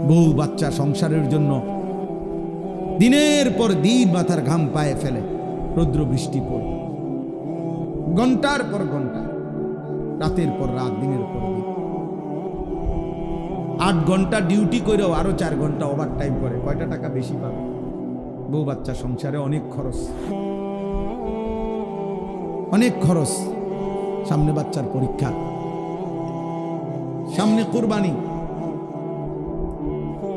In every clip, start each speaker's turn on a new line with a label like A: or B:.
A: বউ বাচ্চা সংসারের জন্য দিনের পর দিন মাথার ঘাম পায়ে ফেলে, রৌদ্র বৃষ্টি পড়ে, ঘন্টার পর ঘন্টা, রাতের পর রাত, দিনের পর দিন, 8 ঘন্টা ডিউটি করেও আরো 4 ঘন্টা ওভার টাইম করে, কয়টা টাকা বেশি পাবে? বউ বাচ্চা সংসারে অনেক খরচ, অনেক খরচ। সামনে বাচ্চার পরীক্ষা, সামনে কুরবানি,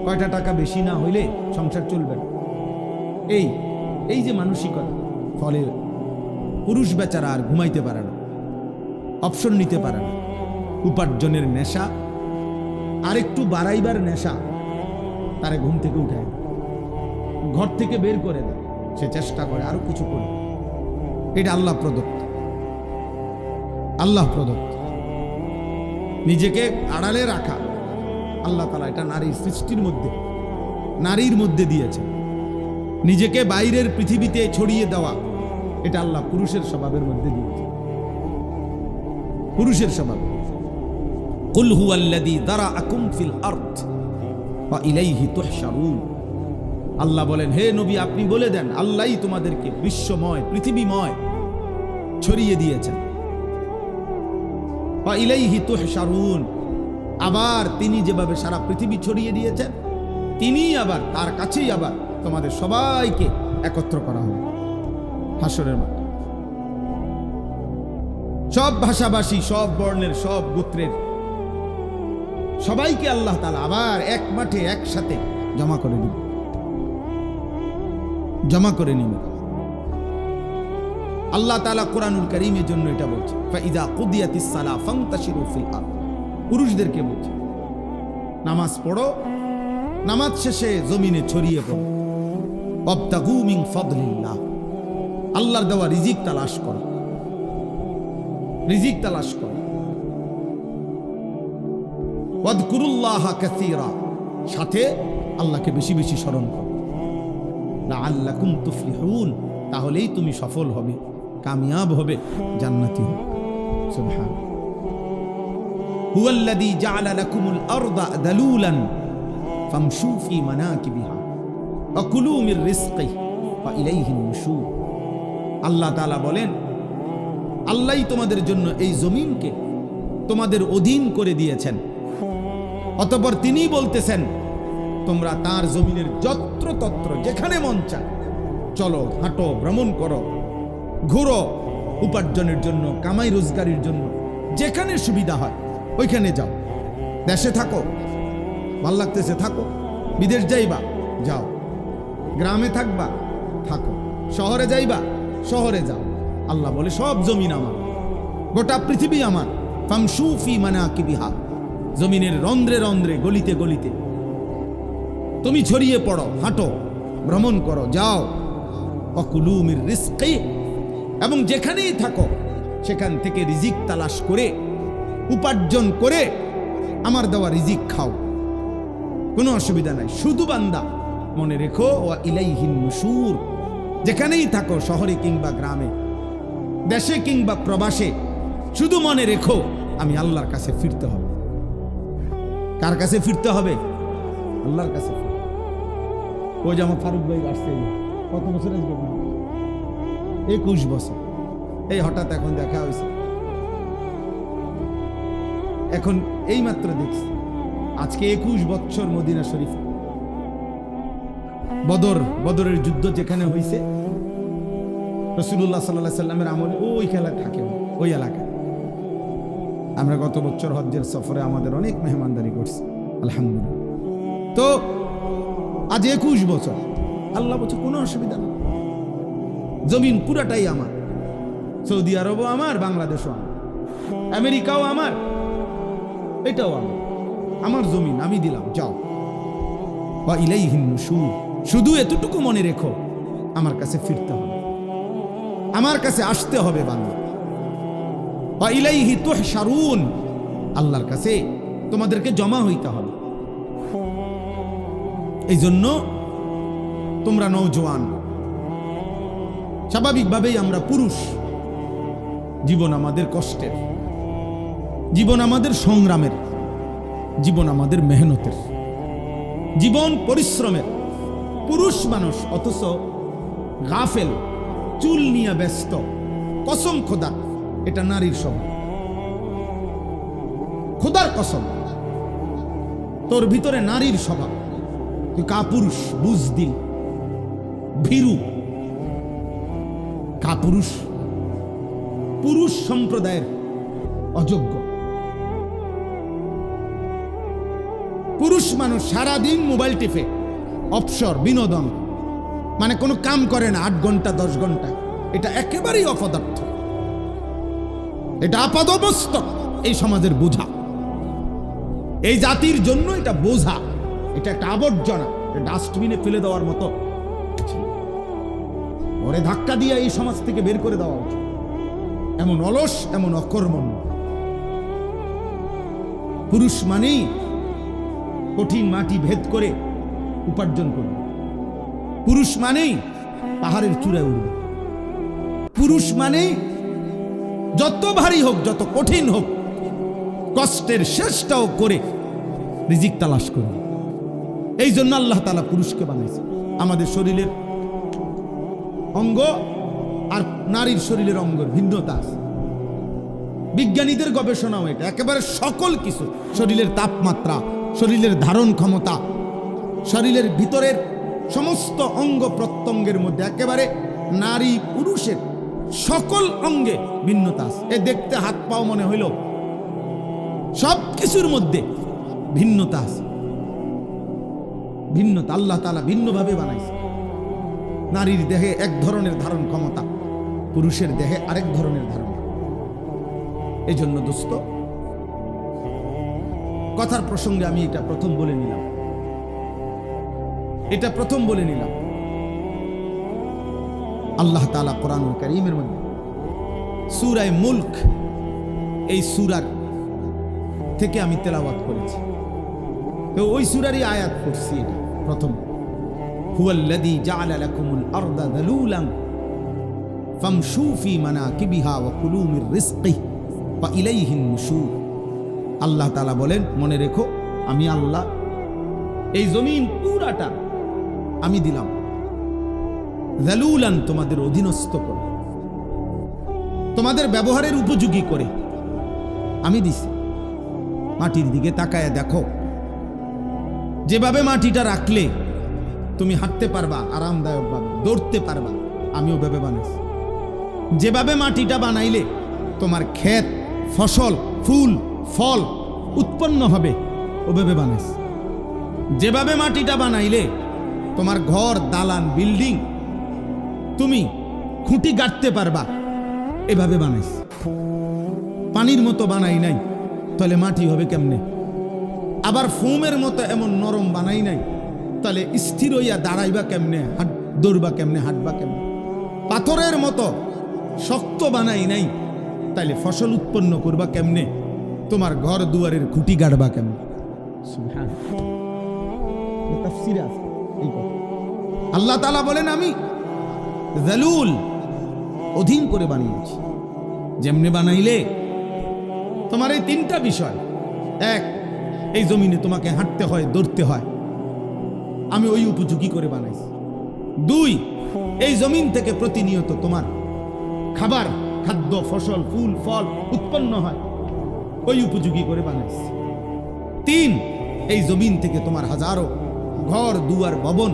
A: কয়টা টাকা বেশি না হইলে সংসার চলবে না। এই যে মানসিকতা, ফলে পুরুষ বেচারা আর ঘুমাইতে পারে না, অপশন নিতে পারে না। উপার্জনের নেশা আর একটু বাড়াইবার নেশা তারে ঘুম থেকে উঠায়, ঘর থেকে বের করে দেয়। সে চেষ্টা করে আরো কিছু করে। এটা আল্লাহ প্রদত্ত, আল্লাহ প্রদত্ত। নিজেকে আড়ালে রাখা আল্লাহ তাআলা এটা নারীর সৃষ্টির মধ্যে, নারীর মধ্যে দিয়েছেন। নিজেকে বাইরের পৃথিবীতে ছড়িয়ে দেওয়া এটা আল্লাহ পুরুষের স্বভাবের মধ্যে দিয়েছে, পুরুষের স্বভাব। কুল হুয়াল্লাযী যারাআকুম ফিল আরদ ওয়া ইলাইহি তুহশারুন। আল্লাহ বলেন, হে নবী আপনি বলে দেন, আল্লাহই তোমাদেরকে বিশ্বময়, পৃথিবীময় ছড়িয়ে দিয়েছেন। ওয়া ইলাইহি তুহশারুন, আবার তিনি যেভাবে সারা পৃথিবী ছড়িয়ে দিয়েছেন, তিনি আবার তার কাছেই আবার তোমাদের সবাইকে একত্র করা হবে হাসরের মাঠে। সব ভাষাভাষী, সব বর্ণের, সব গোত্রের সবাইকে আল্লাহ তাআলা আবার এক মাঠে একসাথে জমা করে দিবে, জমা করে নিবে। আল্লাহ তাআলা কোরআনুল কারীমের জন্য এটা বলছে, ফাইযা কুদিয়াতিস সালাহ ফান্তাশিরু ফিল আরদ। পুরুষদেরকে বলছে, নামাজ পড়ো, নামাজ শেষে জমিনে ছড়িয়ে পড়ো। ওয়াবতাগু মিন ফাদলিল্লাহ, আল্লাহর দেওয়া রিজিক তালাশ করো, রিজিক তালাশ করো। ওয়াযকুরুল্লাহা কাসীরা, সাথে আল্লাহকে বেশি বেশি স্মরণ করো। লাআল্লাকুম তুফলিহুন, তাহলেই তুমি সফল হবে, কামিয়াব হবে, জান্নাতি হবে। সুবহানাল্লাহ। হুয়াল্লাযী জাআলা লাকুমুল আরদা দালুলান ফামশু ফি মানাকিবিহা ওয়া কুলু মির রিজকিহি ওয়া ইলাইহিন নুশুর। আল্লাহ তাআলা বলেন, আল্লাহই তোমাদের জন্য এই জমিনকে তোমাদের অধীন করে দিয়েছেন। অতঃপর তিনি বলতেছেন, তোমরা তার জমিনের যত্রতত্র যেখানে মন চায় চলো, হাঁটো, ভ্রমণ করো, ঘুরো, উপার্জনের জন্য, কামাই রোজগারের জন্য যেখানে সুবিধা হয় ওইখানে যাও। দেশে থাকো, ভাল লাগতেছে থাকো, বিদেশ যাইবা যাও, গ্রামে থাকবা থাকো, শহরে যাইবা শহরে যাও। আল্লাহ বলে, সব জমিন আমার, গোটা পৃথিবী আমার। ফামশু ফি মানাকিবিহা, জমিনের রন্ধ্রে রন্ধ্রে, গলিতে গলিতে তুমি ছড়িয়ে পড়ো, হাঁটো, ভ্রমণ করো, যাও। ওয়াকুলু মির রিজকি, এবং যেখানেই থাকো সেখান থেকে রিজিক তালাশ করে, উপার্জন করে আমার দেওয়া রিজিক খাও, কোনো অসুবিধা নাই। শুধু বান্দা মনে রেখো, ওয়া ইলাইহিন নুশুর, যেখানেই থাকো, শহরে কিংবা গ্রামে, দেশে কিংবা প্রবাসে, শুধু মনে রেখো আমি আল্লাহর কাছে ফিরতে হবে। কার কাছে ফিরতে হবে? আল্লাহর কাছে। ওই যে আমার ফারুক ভাই আসছে, কত বছর আসবে? 21 বছর। এই হঠাৎ এখন দেখা হয়েছে, এখন এই মাত্র দেখছি, আজকে 21 বছর মদিনা শরীফ। বদরের যুদ্ধ যেখানে হয়েছে, রাসূলুল্লাহ সাল্লাল্লাহু আলাইহি সাল্লামের আমলে ওই খেলা থাকে, ওই এলাকায়। আমরা গত বছর হজ্জের সফরে আমাদের অনেক মেহমানদারি করছি, আলহামদুলিল্লাহ। তো আজ 21 বছর, আল্লাহ বলছে কোনো অসুবিধা নেই, জমিন পুরাটাই আমার। সৌদি আরবও আমার, বাংলাদেশও আমার, আমেরিকাও আমার, এটাও আমার, আমার জমিন আমি দিলাম, যাও। ওয়া ইলাইহিন নুশুর, শুধু এতটুকু মনে রেখো আমার কাছে ফিরতে হবে, আমার কাছে আসতে হবে বান্দা। ওয়া ইলাইহি তুহশারুন, আল্লাহর কাছে তোমাদেরকে জমা হইতে হবে। এই জন্য তোমরা নওজোয়ান, স্বাভাবিকভাবেই আমরা পুরুষ, জীবন আমাদের কষ্টের, জীবন আমাদের সংগ্রামের, জীবন আমাদের মেহনতের। জীবন পরিশ্রমের পুরুষ মানুষ, অথচ গাফেল, চুল নিয়ে ব্যস্ত। কসম খোদা, এটা নারীর স্বভাব। খোদার কসম, তোর ভিতরে নারীর স্বভাব। তুই কাপুরুষ, বুজদিল, ভীরু, কাপুরুষ, পুরুষ সম্প্রদায়ের অযোগ্য। পুরুষ মানুষ সারাদিন মোবাইল টিপে, অবসর, বিনোদন, মানে কোনো কাম করে না 8 ঘন্টা 10 ঘন্টা। এটা একেবারেই অপদার্থ, এটা আপাদমস্তক এই সমাজের বোঝা, এই জাতির জন্য এটা বোঝা, এটা একটা আবর্জনা, ডাস্টবিনে ফেলে দেওয়ার মতো। ওরে ধাক্কা দিয়ে এই সমাজ থেকে বের করে দেওয়া উচিত। এমন অলস, এমন অকর্মণ্য। পুরুষ মানেই কঠিন মাটি ভেদ করে উপার্জন করবে। পুরুষ মানেই পাহাড়ের চূড়ায় উঠবে। পুরুষ মানেই যত ভারী হোক, যত কঠিন হোক, কষ্টের শেষটাও করে রিজিক তালাশ করবে। এই জন্য আল্লাহ তাআলা পুরুষকে বানাইছে। আমাদের শরীরের অঙ্গ আর নারীর শরীরের অঙ্গের ভিন্নতা আছে। বিজ্ঞানীদের গবেষণাও এটা। একেবারে সকল কিছু, শরীরের তাপমাত্রা, শরীরের ধারণ ক্ষমতা, শরীরের ভিতরের সমস্ত অঙ্গ প্রত্যঙ্গের মধ্যে একেবারে নারী পুরুষের সকল অঙ্গে ভিন্নতা আছে। এ দেখতে হাত পাও মনে হইল, সব কিছুর মধ্যে ভিন্নতা আছে। ভিন্নতা আল্লাহ তাআলা ভিন্নভাবে বানাইছে। নারীর দেহে এক ধরনের ধারণ ক্ষমতা, পুরুষের দেহে আরেক ধরনের ধারণ। এই জন্য দোস্ত, কথার প্রসঙ্গে আমি এটা প্রথম বলে নিলাম, আল্লাহ তাআলা কোরআনুল কারীমের মধ্যে সূরা মুলক, এই সূরার থেকে আমি তেলাওয়াত করেছি। তো ওই সূরারই আয়াত পড়ছি। এটা প্রথম, হুয়াল্লাযী জাআলা লাকুমুল আরদা যালুলান ফামশু ফি মানাকিবিহা ওয়া কুলু মির রিজকিহি ওয়া ইলাইহিন নুশুর। আল্লাহ তাআলা বলেন, মনে রেখো, আমি আল্লাহ এই জমিন পুরাটা আমি দিলাম যালুলান, তোমাদের অধীনস্থ করে, তোমাদের ব্যবহারের উপযোগী করে আমি দিছি। মাটির দিকে তাকায় দেখো, যেভাবে মাটিটা রাখলে তুমি হাঁটতে পারবা আরামদায়কভাবে, দৌড়তে পারবা, আমি ওভাবে বানাইছি। যেভাবে মাটিটা বানাইলে তোমার ক্ষেত, ফসল, ফুল, ফল উৎপন্ন হবে, ওভাবে বানাইছি। যেভাবে মাটিটা বানাইলে তোমার ঘর, দালান, বিল্ডিং তুমি খুঁটি গাঁথতে পারবা, এভাবে বানাইছি। পানির মতো বানাই নাই, তাহলে মাটি হবে কেমনে? আবার ফোমের মতো এমন নরম বানাই নাই, তাহলে স্থির হইয়া দাঁড়াইবা কেমনে, দৌড়বা কেমনে, হাঁটবা কেমনে? পাথরের মতো শক্ত বানাই নাই, তাইলে ফসল উৎপন্ন করবা কেমনে? তোমার ঘর দুয়ারের খুঁটি গাড়বা কেমনে? আল্লাহ তাআলা বলেন, আমি যালুল, অধীন করে বানিয়েছি। যেমনে বানাইলে তোমার এই 3টা বিষয়, এক, এই জমিনে তোমাকে হাঁটতে হয়, দৌড়তে হয়, আমি ওই উপযোগী করে বানাইছি। 2, এই জমিন থেকে প্রতিনিয়ত তোমার খাবার, খাদ্য, ফসল, ফুল, ফল উৎপন্ন হয়, ওই উপযোগী করে বানাইছি। 3, এই জমিন থেকে তোমার হাজারো ঘর, দুয়ার, ভবন,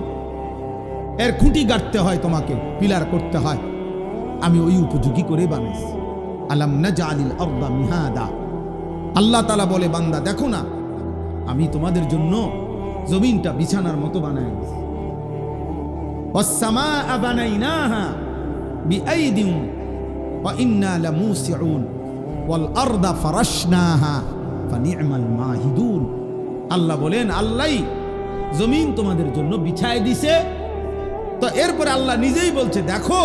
A: এর খুঁটি গাঁথতে হয়, তোমাকে পিলার করতে হয়, আমি ওই উপযোগী করে বানাইছি। আলাম নাজআলিল আরদা মিহাদা। আল্লাহ তাআলা বলে, বান্দা দেখো না, আমি তোমাদের জন্য জমিনটা বিছানার মতো বানাই দিয়েছি। ওয়াস সামাআ বানাইনাহা বিআইদিন ওয়া ইন্না লামুসিউন ওয়াল আরদা ফারাশনাহা ফানি'মাল মাহিদুন। আল্লাহ বলেন, আল্লাহই জমিন তোমাদের জন্য বিছায় দিছে। তো এরপরে আল্লাহ নিজেই বলছে, দেখো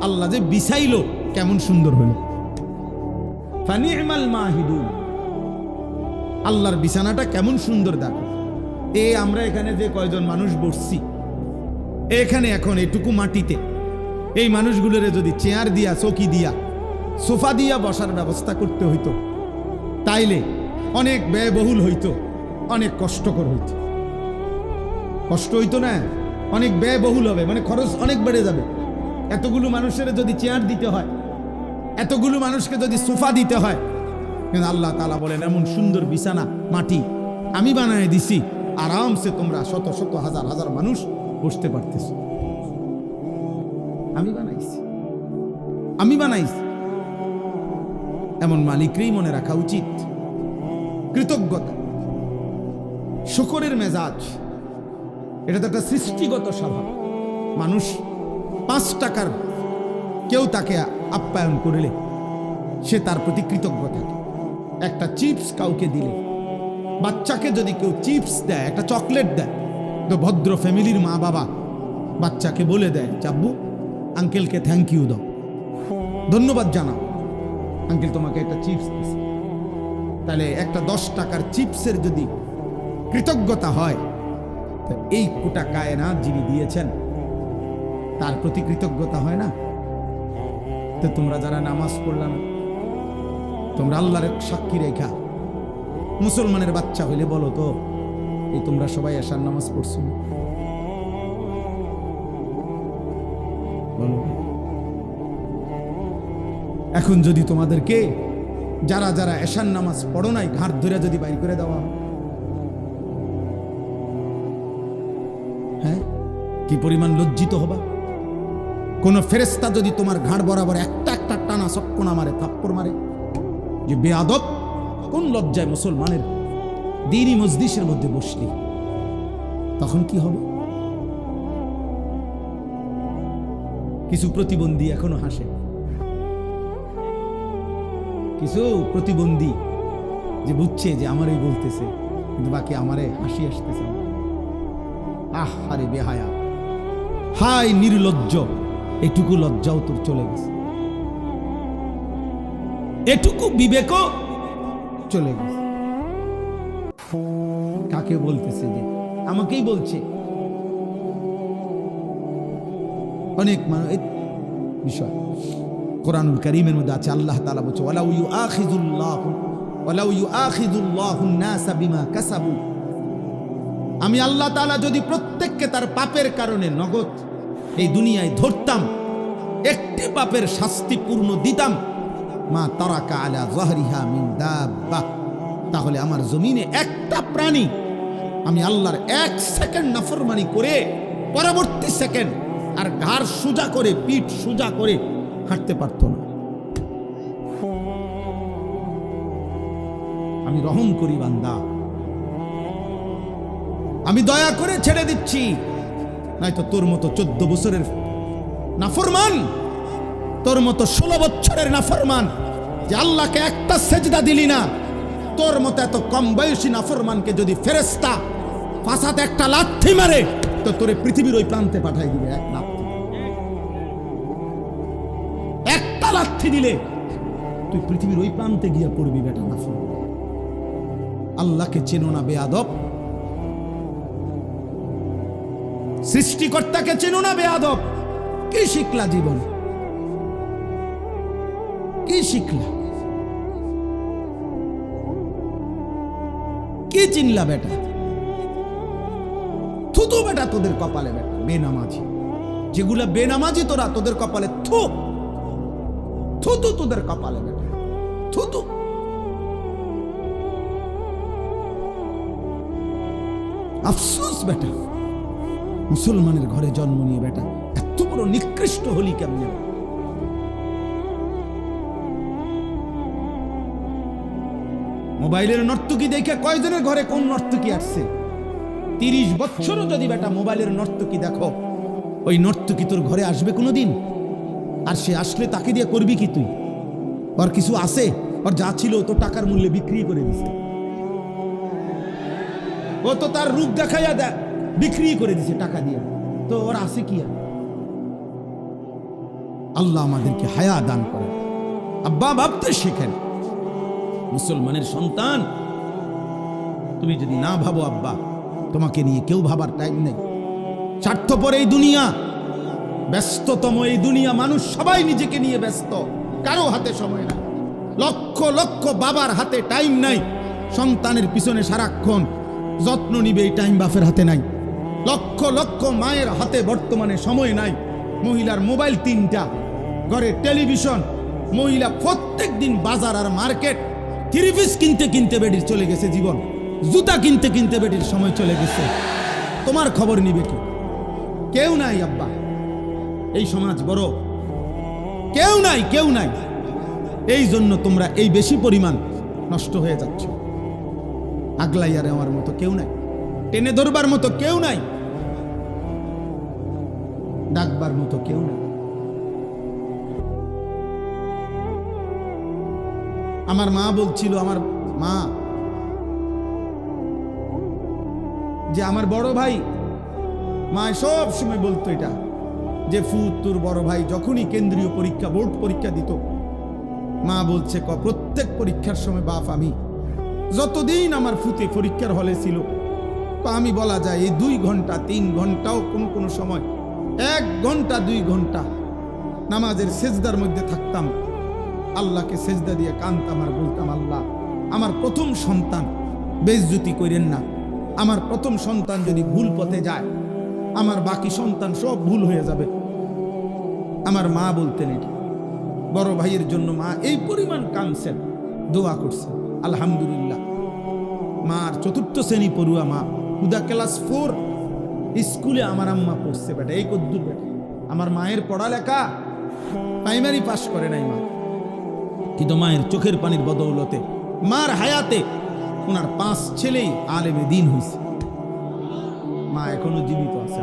A: আল্লাহ যে বিছাইলো কেমন সুন্দর হলো। ফানি'মাল মাহিদুন, আল্লাহর বিছানাটা কেমন সুন্দর দেখো। আমরা এখানে যে কয়জন মানুষ বসছি, এখানে এখন এটুকু মাটিতে এই মানুষগুলোরে যদি চেয়ার দিয়া, চৌকি দিয়া, সোফা দিয়া বসার ব্যবস্থা করতে হইতো, তাইলে অনেক ব্যয়বহুল হইতো, অনেক কষ্টকর হইতো। কষ্ট হইতো না, অনেক ব্যয়বহুল হবে, মানে খরচ অনেক বেড়ে যাবে। এতগুলো মানুষের যদি চেয়ার দিতে হয়, এতগুলো মানুষকে যদি সোফা দিতে হয়, কিন্তু আল্লাহ তাআলা বলেন এমন সুন্দর বিছানা মাটি আমি বানায় দিছি, আরামসে তোমরা শত শত হাজার হাজার মানুষ বসতে পারতেছ। আমি বানাইছি, আমি বানাইছি। এমন মালিককেই মনে রাখা উচিত। কৃতজ্ঞতা, শুকরের মেজাজ, এটা তো একটা সৃষ্টিগত স্বভাব। মানুষ 5 টাকার কেউ তাকে আপ্যায়ন করলে সে তার প্রতি কৃতজ্ঞ থাকে। একটা চিপস কাউকে দিলে, বাচ্চাকে যদি কেউ চিপস দেয়, একটা চকলেট দেয়, তো ভদ্র ফ্যামিলির মা বাবা বাচ্চাকে বলে দেয়, চাব্বু আঙ্কেলকে থ্যাংক ইউ দাও, ধন্যবাদ জানাও, আঙ্কেল তোমাকে একটা চিপস দিয়েছে। তাহলে একটা 10 টাকার চিপসের যদি কৃতজ্ঞতা হয়, তো এই কোটা কায়নাত যিনি দিয়েছেন তার প্রতি কৃতজ্ঞতা হয় না? তো তোমরা যারা নামাজ পড়লা না, তোমরা আল্লাহর সাক্ষী রেখা মুসলমানের বাচ্চা হইলে বলো তো, এই তোমরা সবাই এশার নামাজ পড়ছো? বলো। এখন যদি তোমাদেরকে যারা যারা এশার নামাজ পড়ো নাই ঘাট ধরে যদি বাইর করে দেওয়া, হ্যাঁ, কি পরিমাণ লজ্জিত হবা? কোন ফেরেশতা যদি তোমার ঘাড় বরাবর একটা একটা টানা চক্কনা মারে, থাপ্পড় মারে, যে বেয়াদব, কোন লজ্জায় মুসলমানের দ্বীনি মজলিসের মধ্যে বসলি, তখন কি হবে? কিছু প্রতিবন্ধী এখনো হাসে, কিছু প্রতিবন্ধী যে বুঝছে যে আমারই বলতেছে, কিন্তু বাকি আমারে হাসি আসতেছে। আহারে বেহায়া, হাই নির্লজ্জ, এটুকু লজ্জাও তোর চলে গেছে, এটুকু বিবেকও চলে গেছে। কাকে বলতেছে? যে আমাকেই বলছে। অনেক মানুষ বিষয় কোরআনুল কারীমের মধ্যে আছে, আল্লাহ তাআলা বলছে ওয়ালাউ ইউআখিযুল্লাহুন নাসা বিমা কাসাবু, আমি আল্লাহ তাআলা যদি প্রত্যেককে তার পাপের কারণে নগদ এই দুনিয়ায় ধরতাম, একটি পাপের শাস্তি পূর্ণ দিতাম, মা তারাকা আলা যাহরিহা মিন দাব্বা, তাহলে আমার জমিনে একটা প্রাণী আমি আল্লাহর 1 সেকেন্ড নাফরমানি করে পরবর্তী সেকেন্ড আর ঘাড় সোজা করে, পিঠ সোজা করে হাঁটতে পারত না। আমি রহম করি বান্দা, আমি দয়া করে ছেড়ে দিচ্ছি, নয়তো তোর মতো 14 বছরের নাফরমান, তোর মতো 16 বছরের নাফরমান যে আল্লাহকে একটা সেজদা দিলি না, তোর মতো এত কম বয়সী নাফরমানকে যদি ফেরেশতা ফাসাতে একটা লাথি মারে, তো তোরে পৃথিবীর ওই প্রান্তে পাঠাই দিবে। এক লাথি, একটা লাথি দিলে তুই পৃথিবীর ওই প্রান্তে গিয়া পড়বি বেটা নাফরমান। আল্লাহকে চেনো না বেয়াদব, সৃষ্টিকর্তাকে চেনো না বেয়াদব। কি শিখলা জীবন? কি শিখলা? কি চিনলা বেটা? থুতু বেটা তোদের কপালে, বেটা বেনামাজি, যেগুলা বেনামাজি তোরা, তোদের কপালে থু, থুতু তোদের কপালে বেটা, থুতু। আফসোস বেটা, মুসলমানের ঘরে জন্ম নিয়ে বেটা এত বড় নিকৃষ্ট হলি কেমনে? মোবাইলের নর্তকী দেখে কয়জনের ঘরে কোন নর্তকী আসছে? 30 বছরও যদি বেটা মোবাইলের নর্তকী দেখো, ওই নর্তকী তোর ঘরে আসবে কোনোদিন? আর সে আসলে তাকে দিয়ে করবি কি তুই? ওর কিছু আছে? ওর যা ছিল তো টাকার মূল্যে বিক্রি করে দিছে, ও তো তার রূপ দেখাইয়া বিক্রি করে দিছে টাকা দিয়ে, তো ওর আছে কি? আল্লাহ আমাদেরকে হায়া দান করে। আব্বা ভাবতে শেখেন, মুসলমানের সন্তান, তুমি যদি না ভাবো আব্বা, তোমাকে নিয়ে কেউ ভাবার টাইম নেই। স্বার্থপর এই দুনিয়া, ব্যস্ততম এই দুনিয়া, মানুষ সবাই নিজেকে নিয়ে ব্যস্ত, কারো হাতে সময় নাই। লক্ষ লক্ষ বাবার হাতে টাইম নাই, সন্তানের পিছনে সারাক্ষণ যত্ন নিবে, এই টাইম বাপের হাতে নাই। লক্ষ লক্ষ মায়ের হাতে বর্তমানে সময় নাই, মহিলার মোবাইল 3টা, ঘরে টেলিভিশন, মহিলা প্রত্যেক দিন বাজার আর মার্কেট, থ্রি পিস কিনতে কিনতে বেডির চলে গেছে জীবন, জুতা কিনতে কিনতে বেডির সময় চলে গেছে। তোমার খবর নিবে কি? কেউ নাই আব্বা, এই সমাজ বড়, কেউ নাই, কেউ নাই। এই জন্য তোমরা এই বেশি পরিমাণ নষ্ট হয়ে যাচ্ছ। আগলাইয়া নেওয়ার মতো কেউ নাই, টেনে ধরবার মতো কেউ নাই, ডাকবার মতো কেউ নাই। আমার মা বলছিল, আমার মা, যে আমার বড় ভাই, মা সব সময় বলতো এটা, যে ফুত তোর বড় ভাই যখনই কেন্দ্রীয় পরীক্ষা, বোর্ড পরীক্ষা দিত, মা বলছে প্রত্যেক পরীক্ষার সময় বাপ আমি, যতদিন আমার ফুতে পরীক্ষার হলে ছিল, আমি বলা যায় এই 2 ঘন্টা 3 ঘন্টাও কোন কোন সময় 1 ঘন্টা 2 ঘন্টা নামাজের সেজদার মধ্যে থাকতাম, আল্লাহকে সেজদা দিয়ে কাঁদতাম আর বলতাম, আল্লাহ আমার প্রথম সন্তান বেইজ্জতি করেন না, আমার প্রথম সন্তান যদি ভুল পথে যায় আমার বাকি সন্তান সব ভুল হয়ে যাবে। আমার মা বলতেন এটা, বড় ভাইয়ের জন্য মা এই পরিমাণ কাঁদছেন, দোয়া করছেন। আলহামদুলিল্লাহ, মার 4র্থ শ্রেণী পড়ুয়া মা, হুদা ক্লাস 4 স্কুলে আমার আম্মা পড়ছে বেটা, এই কদ্দুর বেটা। আমার মায়ের পড়ালেখা প্রাইমারি পাস করে নাই মা, কিন্তু মায়ের চোখের পানির বদৌলতে, মার হায়াতে ওনার 5 ছেলেই আলেমে দ্বীন হয়েছে। মা এখনো জীবিত আছে।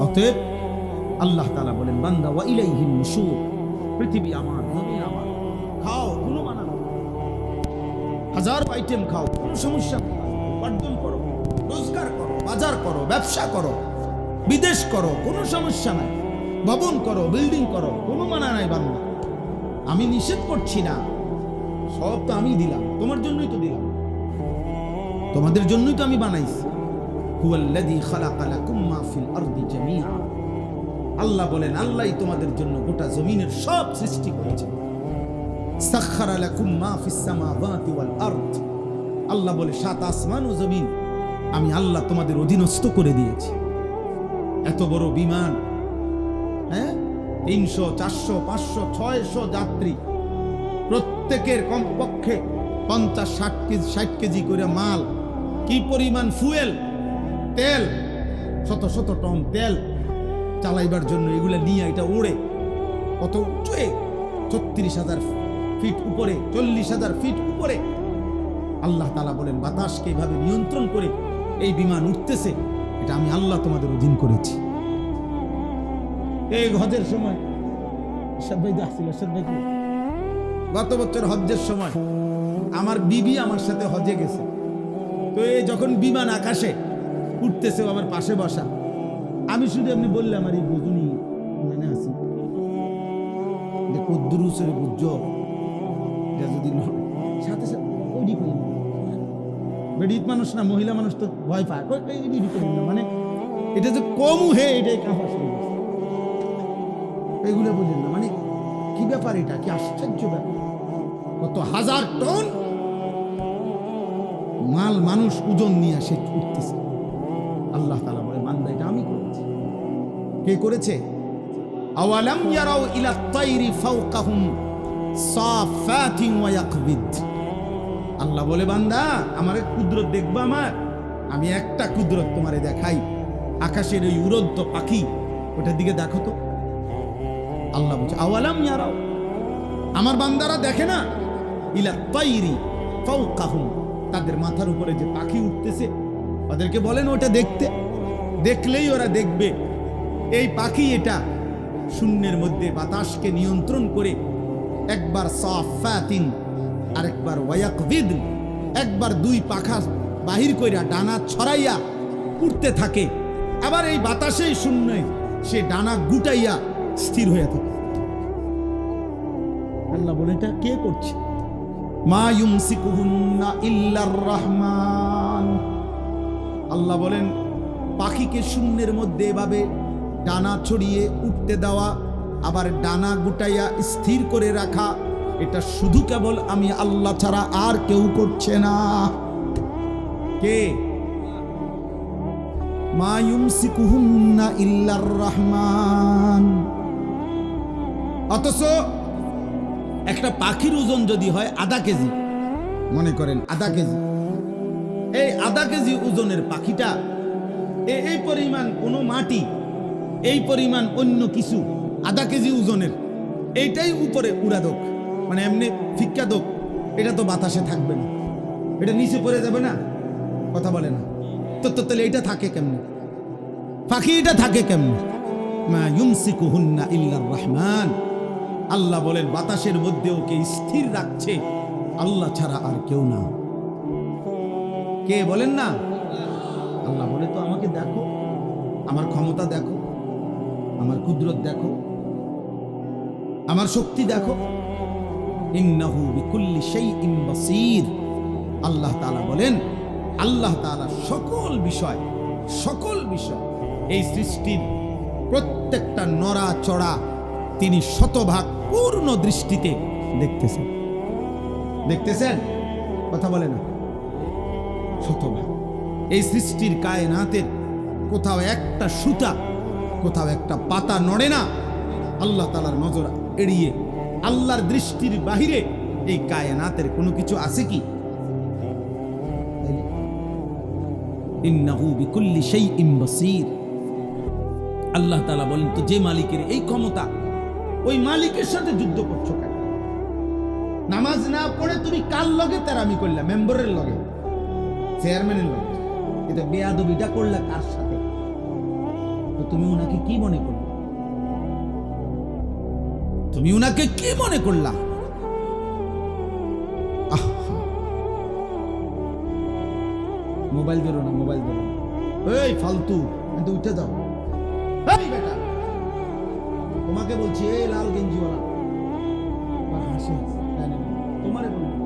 A: অতএব আল্লাহ তাআলা বলেন, বান্দা ওয়া ইলাইহিন নুশুর, পৃথিবী আমার, জমিন আমার, খাও কোনো মানা নেই, 1000 আইটেম খাও, কোনো সমস্যা নেই, উপার্জন করো, রোজগার করো, বাজার করো, ব্যবসা করো, বিদেশ করো, কোনো সমস্যা নাই, ভবন করো, বিল্ডিং করো, কোনো মানা নাই বান্দা। আমি নিষেধ করছি না, সব তো আমি দিলাম, তোমার জন্যই তো দিলাম, তোমাদের জন্যই তো আমি বানাইছি। হুয়াল্লাযী খালাকা লাকুম মা ফিল আরদি জামিআ, আল্লাহ বলেন আল্লাহই তোমাদের জন্য গোটা জমিনের সব সৃষ্টি করেছেন। সাখখারা লাকুম মা ফিস সামাওয়াতি ওয়াল আরদ, আল্লাহ বলে 7 আসমান ও জমিন আমি আল্লাহ তোমাদের অধীনস্থ করে দিয়েছি। এত বড় বিমান, হ্যাঁ, 300 400 500 600 যাত্রী, প্রত্যেকের কমপক্ষে 50-60 কেজি করে মাল, কি পরিমাণ ফুয়েল, তেল, শত শত টন তেল চালাইবার জন্য এগুলা নিয়ে এটা ওড়ে কত উঁচুয়ে, 36,000 ফিট উপরে, 40,000 ফিট উপরে। আল্লাহ তাআলা বলেন বাতাসকে এভাবে নিয়ন্ত্রণ করে এই বিমান উঠতেছে, এটা আমি আল্লাহ তোমাদের অধীন করেছি। এই হজের সময় গত বছর হজ্জের সময় আমার বিবি আমার সাথে হজে গেছে, তো এই যখন বিমান আকাশে উঠতেছে আমার পাশে বসা, আমি শুধু এমনি বললাম আর এই বুঝুনি মানে আছি কদ্দুরুসের বুঝছো যদি সাথে সাথে বেডিত মানুষ না, মহিলা মানুষ তো ভয় পায়, মানে এটা যে কম হে এটাই কাঁপা শুরু করছে, এগুলো বললেন না, মানে কি ব্যাপার, এটা কি আশ্চর্য ব্যাপার, কত 1000 টন মাল মানুষ ওজন নিয়ে সে উঠতেছে। আল্লাহ তাআলা বলে বান্দা এটা আমি করেছি। কে করেছে? আওয়ালাম ইয়ারাউ ইলা তাইরি ফাওকাহুম সাফাতিন ওয়া ইয়াকবিদ, আল্লাহ বলে বান্দা আমার কুদরত দেখবা, আমি একটা কুদরত তোমারে দেখাই, আকাশের ওই উড়ন্ত পাখি, ওটার দিকে দেখো তো। আল্লাহ বলছে আওয়ালাম ইয়ারাউ, আমার বান্দারা দেখে না, ইলা তাইরি ফাওকাহুম, তাদের মাথার উপরে যে পাখি উঠতেছে ওদেরকে বলেন ওটা দেখতে, দেখলেই ওরা দেখবে এই পাখি এটা শূন্যের মধ্যে বাতাসকে নিয়ন্ত্রণ করে একবার সাফাতিন আরেকবার ওয়ায়াকবিদ, একবার 2 পাখা বাহির কইরা ডানা ছড়াইয়া উঠতে থাকে, আবার এই বাতাসেই শূন্যে সে ডানা গুটাইয়া স্থির হয়ে থাকে। আল্লাহ বলে এটা কে করছে? মা ইউমসিকুহুন্না ইল্লার রহমান, আল্লাহ বলেন পাখিকে শূন্যের মধ্যে এভাবে ডানা ছড়িয়ে উঠতে দেওয়া, আবার ডানা গুটাইয়া স্থির করে রাখা, এটা শুধু কেবল আমি আল্লাহ ছাড়া আর কেউ করছে না। কে? মা ইউমসিকুহুন্না ইল্লার রহমান। অথচ একটা পাখির ওজন যদি হয় আধা কেজি, মনে করেন আধা কেজি, এই আধা কেজি ওজনের পাখিটা এই পরিমাণ কোনো মাটি, এই পরিমাণ অন্য কিছু আধা কেজি ওজনের, এইটাই উপরে উড়া দোক, মানে এমনি ফিক্কা দোক, এটা তো বাতাসে থাকবে না, এটা নিচে পড়ে যাবে না, কথা বলে না তো। তাহলে এটা থাকে কেমনে? পাখি এটা থাকে কেমনে? মা ইউমসিকুহুন্না ইল্লার রহমান। আল্লাহ বলেন বাতাসের মধ্যে ওকে স্থির রাখছে আল্লাহ ছাড়া আর কেউ না। কে বলেন না? আল্লাহ বলে তো আমাকে দেখো, আমার ক্ষমতা দেখো, আমার কুদরত দেখো, আমার শক্তি দেখো। ইন্নাহু বিকুল্লি শাইইন বাসীর। আল্লাহ তাআলা বলেন, আল্লাহ তাআলা সকল বিষয় এই সৃষ্টির প্রত্যেকটা নড়া চড়া তিনি শতভাগ পূর্ণ দৃষ্টিতে দেখতেছেন। কথা বলে না? শতভাগ। এই সৃষ্টির কায়নাতের কোথাও একটা সুতা, কোথাও একটা পাতা নড়ে না আল্লাহ তাআলার নজর এড়িয়ে। আল্লাহর দৃষ্টির বাহিরে এই কায়নাতের কোনো কিছু আছে কি? ইন্নাহু বিকুল্লি শাইইন বাসীর। আল্লাহ তাআলা বলেন, তো যে মালিকের এই ক্ষমতা, ওই মালিকের সাথে যুদ্ধ করছো কেন? নামাজ না পড়ে তুমি কার লগে তেরামি করলা? মেম্বারের লগে, চেয়ারম্যানের লগে। এটা বেয়াদবিটা করলা কার সাথে? তো তুমি উনাকে কি মনে করলা? তুমি উনাকে কি মনে করলা? মোবাইল ধরো না, মোবাইল ধরো না, এই ফালতু, কিন্তু উঠে যাও। এই বেটা, তোমাকে বলছি, এই লাল গেঞ্জিওয়ালা হাসে, তোমারে বলবো।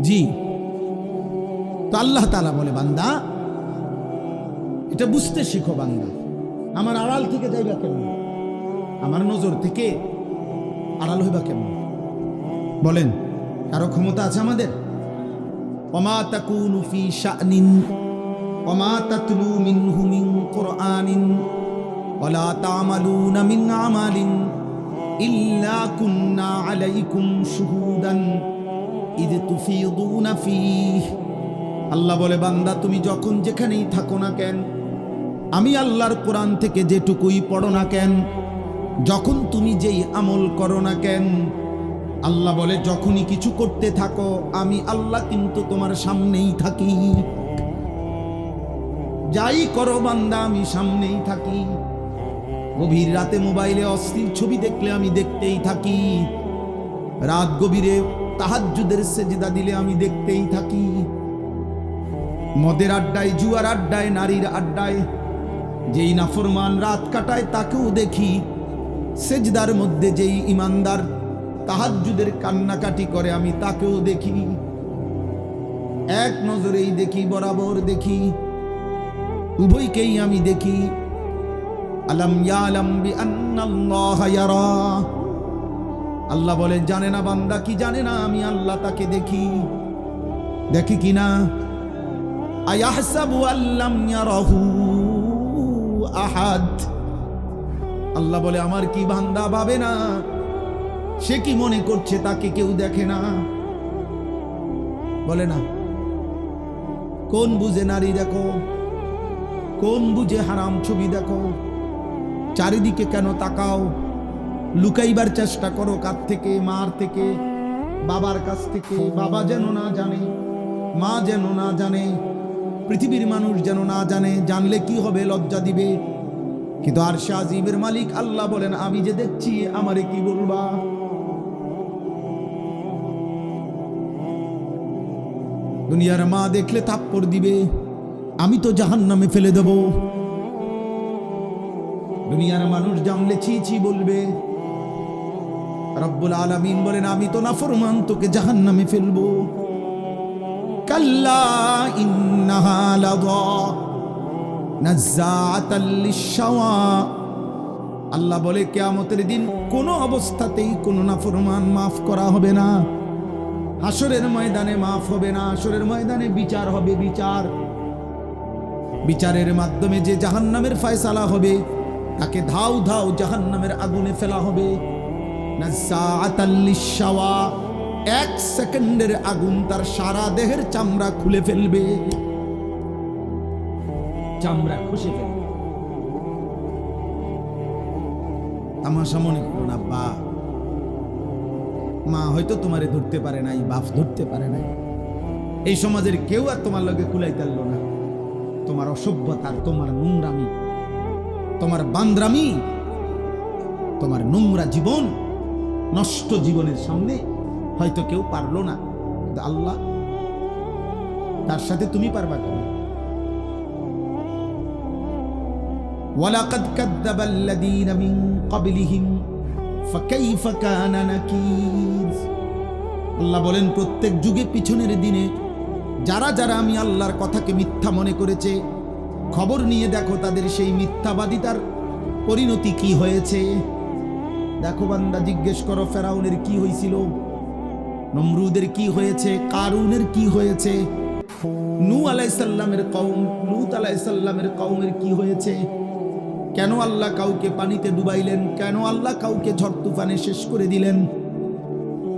A: জি, তো আল্লাহ তাআলা বলে, বান্দা এটা বুঝতে শিখো। বান্দা আমার আড়াল থেকে যাইবা কেমন? আমার নজর থেকে আড়াল হইবা কেমন? বলেন, কারো ক্ষমতা আছে আমাদের? ওমা তাকুনু ফি শানিন ওমা তাতলু মিনহু মিন কুরআনিন ওয়ালা তা'মালুনা মিন আমালিন ইল্লা কুন্না আলাইকুম শুহুদান ইয তুফিদুনা ফীহি। আল্লাহ বলে, বান্দা তুমি যখন যেখানেই থাকো না কেন, আমি আল্লাহর কোরআন থেকে যেটুকুই পড়ো না কেন, যখন তুমি যেই আমল করো না কেন, আল্লাহ বলে যখনই কিছু করতে থাকো আমি আল্লাহ কিন্তু তোমার সামনেই থাকি। যাই করো বান্দা আমি সামনেই থাকি। গভীর রাতে মোবাইলে অশ্লীল ছবি দেখলে আমি দেখতেই থাকি। রাত গভীরে তাহাজ্জুদের সেজদা দিলে আমি দেখতেই থাকি। মদের আড্ডায়, জুয়ার আড্ডায়, নারীর আড্ডায় যেই নাফরমান রাত কাটায় তাকেও দেখি। সেজদার মধ্যে যেই ইমানদার তাহাজ্জুদের কান্নাকাটি করে আমি তাকেও দেখি। এক নজরেই দেখি, বরাবর দেখি, উভয়কেই আমি দেখি। আলাম ইয়ালাম বিআন্নাল্লাহা ইয়ারা। আল্লাহ বলে, জানে না বান্দা কি জানে না আমি আল্লাহ তাকে দেখি। দেখি কিনা? আয়াহসাবু আল্লাম ইয়ারাহু আহাদ। আল্লাহ বলে, আমার কি বান্দা ভাবে না? সে কি মনে করছে তাকে কেউ দেখে না? বলে না? কোন বুঝে নারী দেখো, কোন বুঝে হারাম ছবি দেখো? চারিদিকে কেন তাকাও? লুকাইবার চেষ্টা করো কার থেকে? মার থেকে, বাবার কাছ থেকে। বাবা যেন না জানে, মা যেন না জানে, পৃথিবীর মানুষ যেন না জানে। জানলে কি হবে? লজ্জা দিবে। কিন্তু আরশে আজিমের মালিক আল্লাহ বলেন, আমি যে দেখছি আমারে কি বলবা? দুনিয়ার মা দেখলে থাপ্পড় দিবে, আমি তো জাহান্নামে ফেলে দেব। দুনিয়ার মানুষ জানলে ছি ছি বলবে। রব্বুল আলামিন বলেন, আমি তো নাফরমান, তোকে জাহান্নামে ফেলবো। কাল্লা ইন্নাহা লাযা। নাজ্জাআতাল লিশ-শাওয়া। আল্লাহ বলে কিয়ামতের দিন কোনো অবস্থাতেই কোনো নাফরমান মাফ করা হবে না। হাসরের ময়দানে মাফ হবে না। হাসরের ময়দানে বিচার হবে। বিচারের মাধ্যমে যে জাহান্নামের ফয়সালা হবে তাকে ধাও ধাও জাহান্নামের আগুনে ফেলা হবে। নাজ্জাআতাল লিশ-শাওয়া, এক সেকেন্ডের আগুন তার সারা দেহের চামড়া খুলে ফেলবে, চামড়া খসে ফেলবে। তামাশা মনে করো না বা মা হয়তো তোমারে ধরতে পারে নাই, বাপ ধরতে পারে নাই, এই সমাজের কেউ আর তোমার লগে কুলাইতে পারলো না। তোমার অসভ্যতার, তোমার নোংরামি, তোমার বান্দ্রামি, তোমার নোংরা জীবন, নষ্ট জীবনের সামনে হয়তো কেউ পারলো না, কিন্তু আল্লাহ, তার সাথে তুমি পারবা কেন? ওয়ালাকাদ কাযযাবাল্লাযীনা মিন ক্বাবলিহিম ফাকাইফা কানা নাকির। আল্লাহ বলেন প্রত্যেক যুগে পিছনের দিনে যারা যারা আমি আল্লাহর কথাকে মিথ্যা মনে করেছে, খবর নিয়ে দেখো তাদের সেই মিথ্যাবাদিতার পরিণতি কি হয়েছে। দেখো বান্দা, জিজ্ঞেস করো ফেরাউনের কি হয়েছিল, নমরুদের কি হয়েছে, কারুনের কি হয়েছে, নূহ আলাইহিস সালামের কওম, লূত আলাইহিস সালামের কওমের কি হয়েছে। কেন আল্লাহ কাউকে পানিতে ডুবাইলেন? কেন আল্লাহ কাউকে ঝড় তুফানে শেষ করে দিলেন?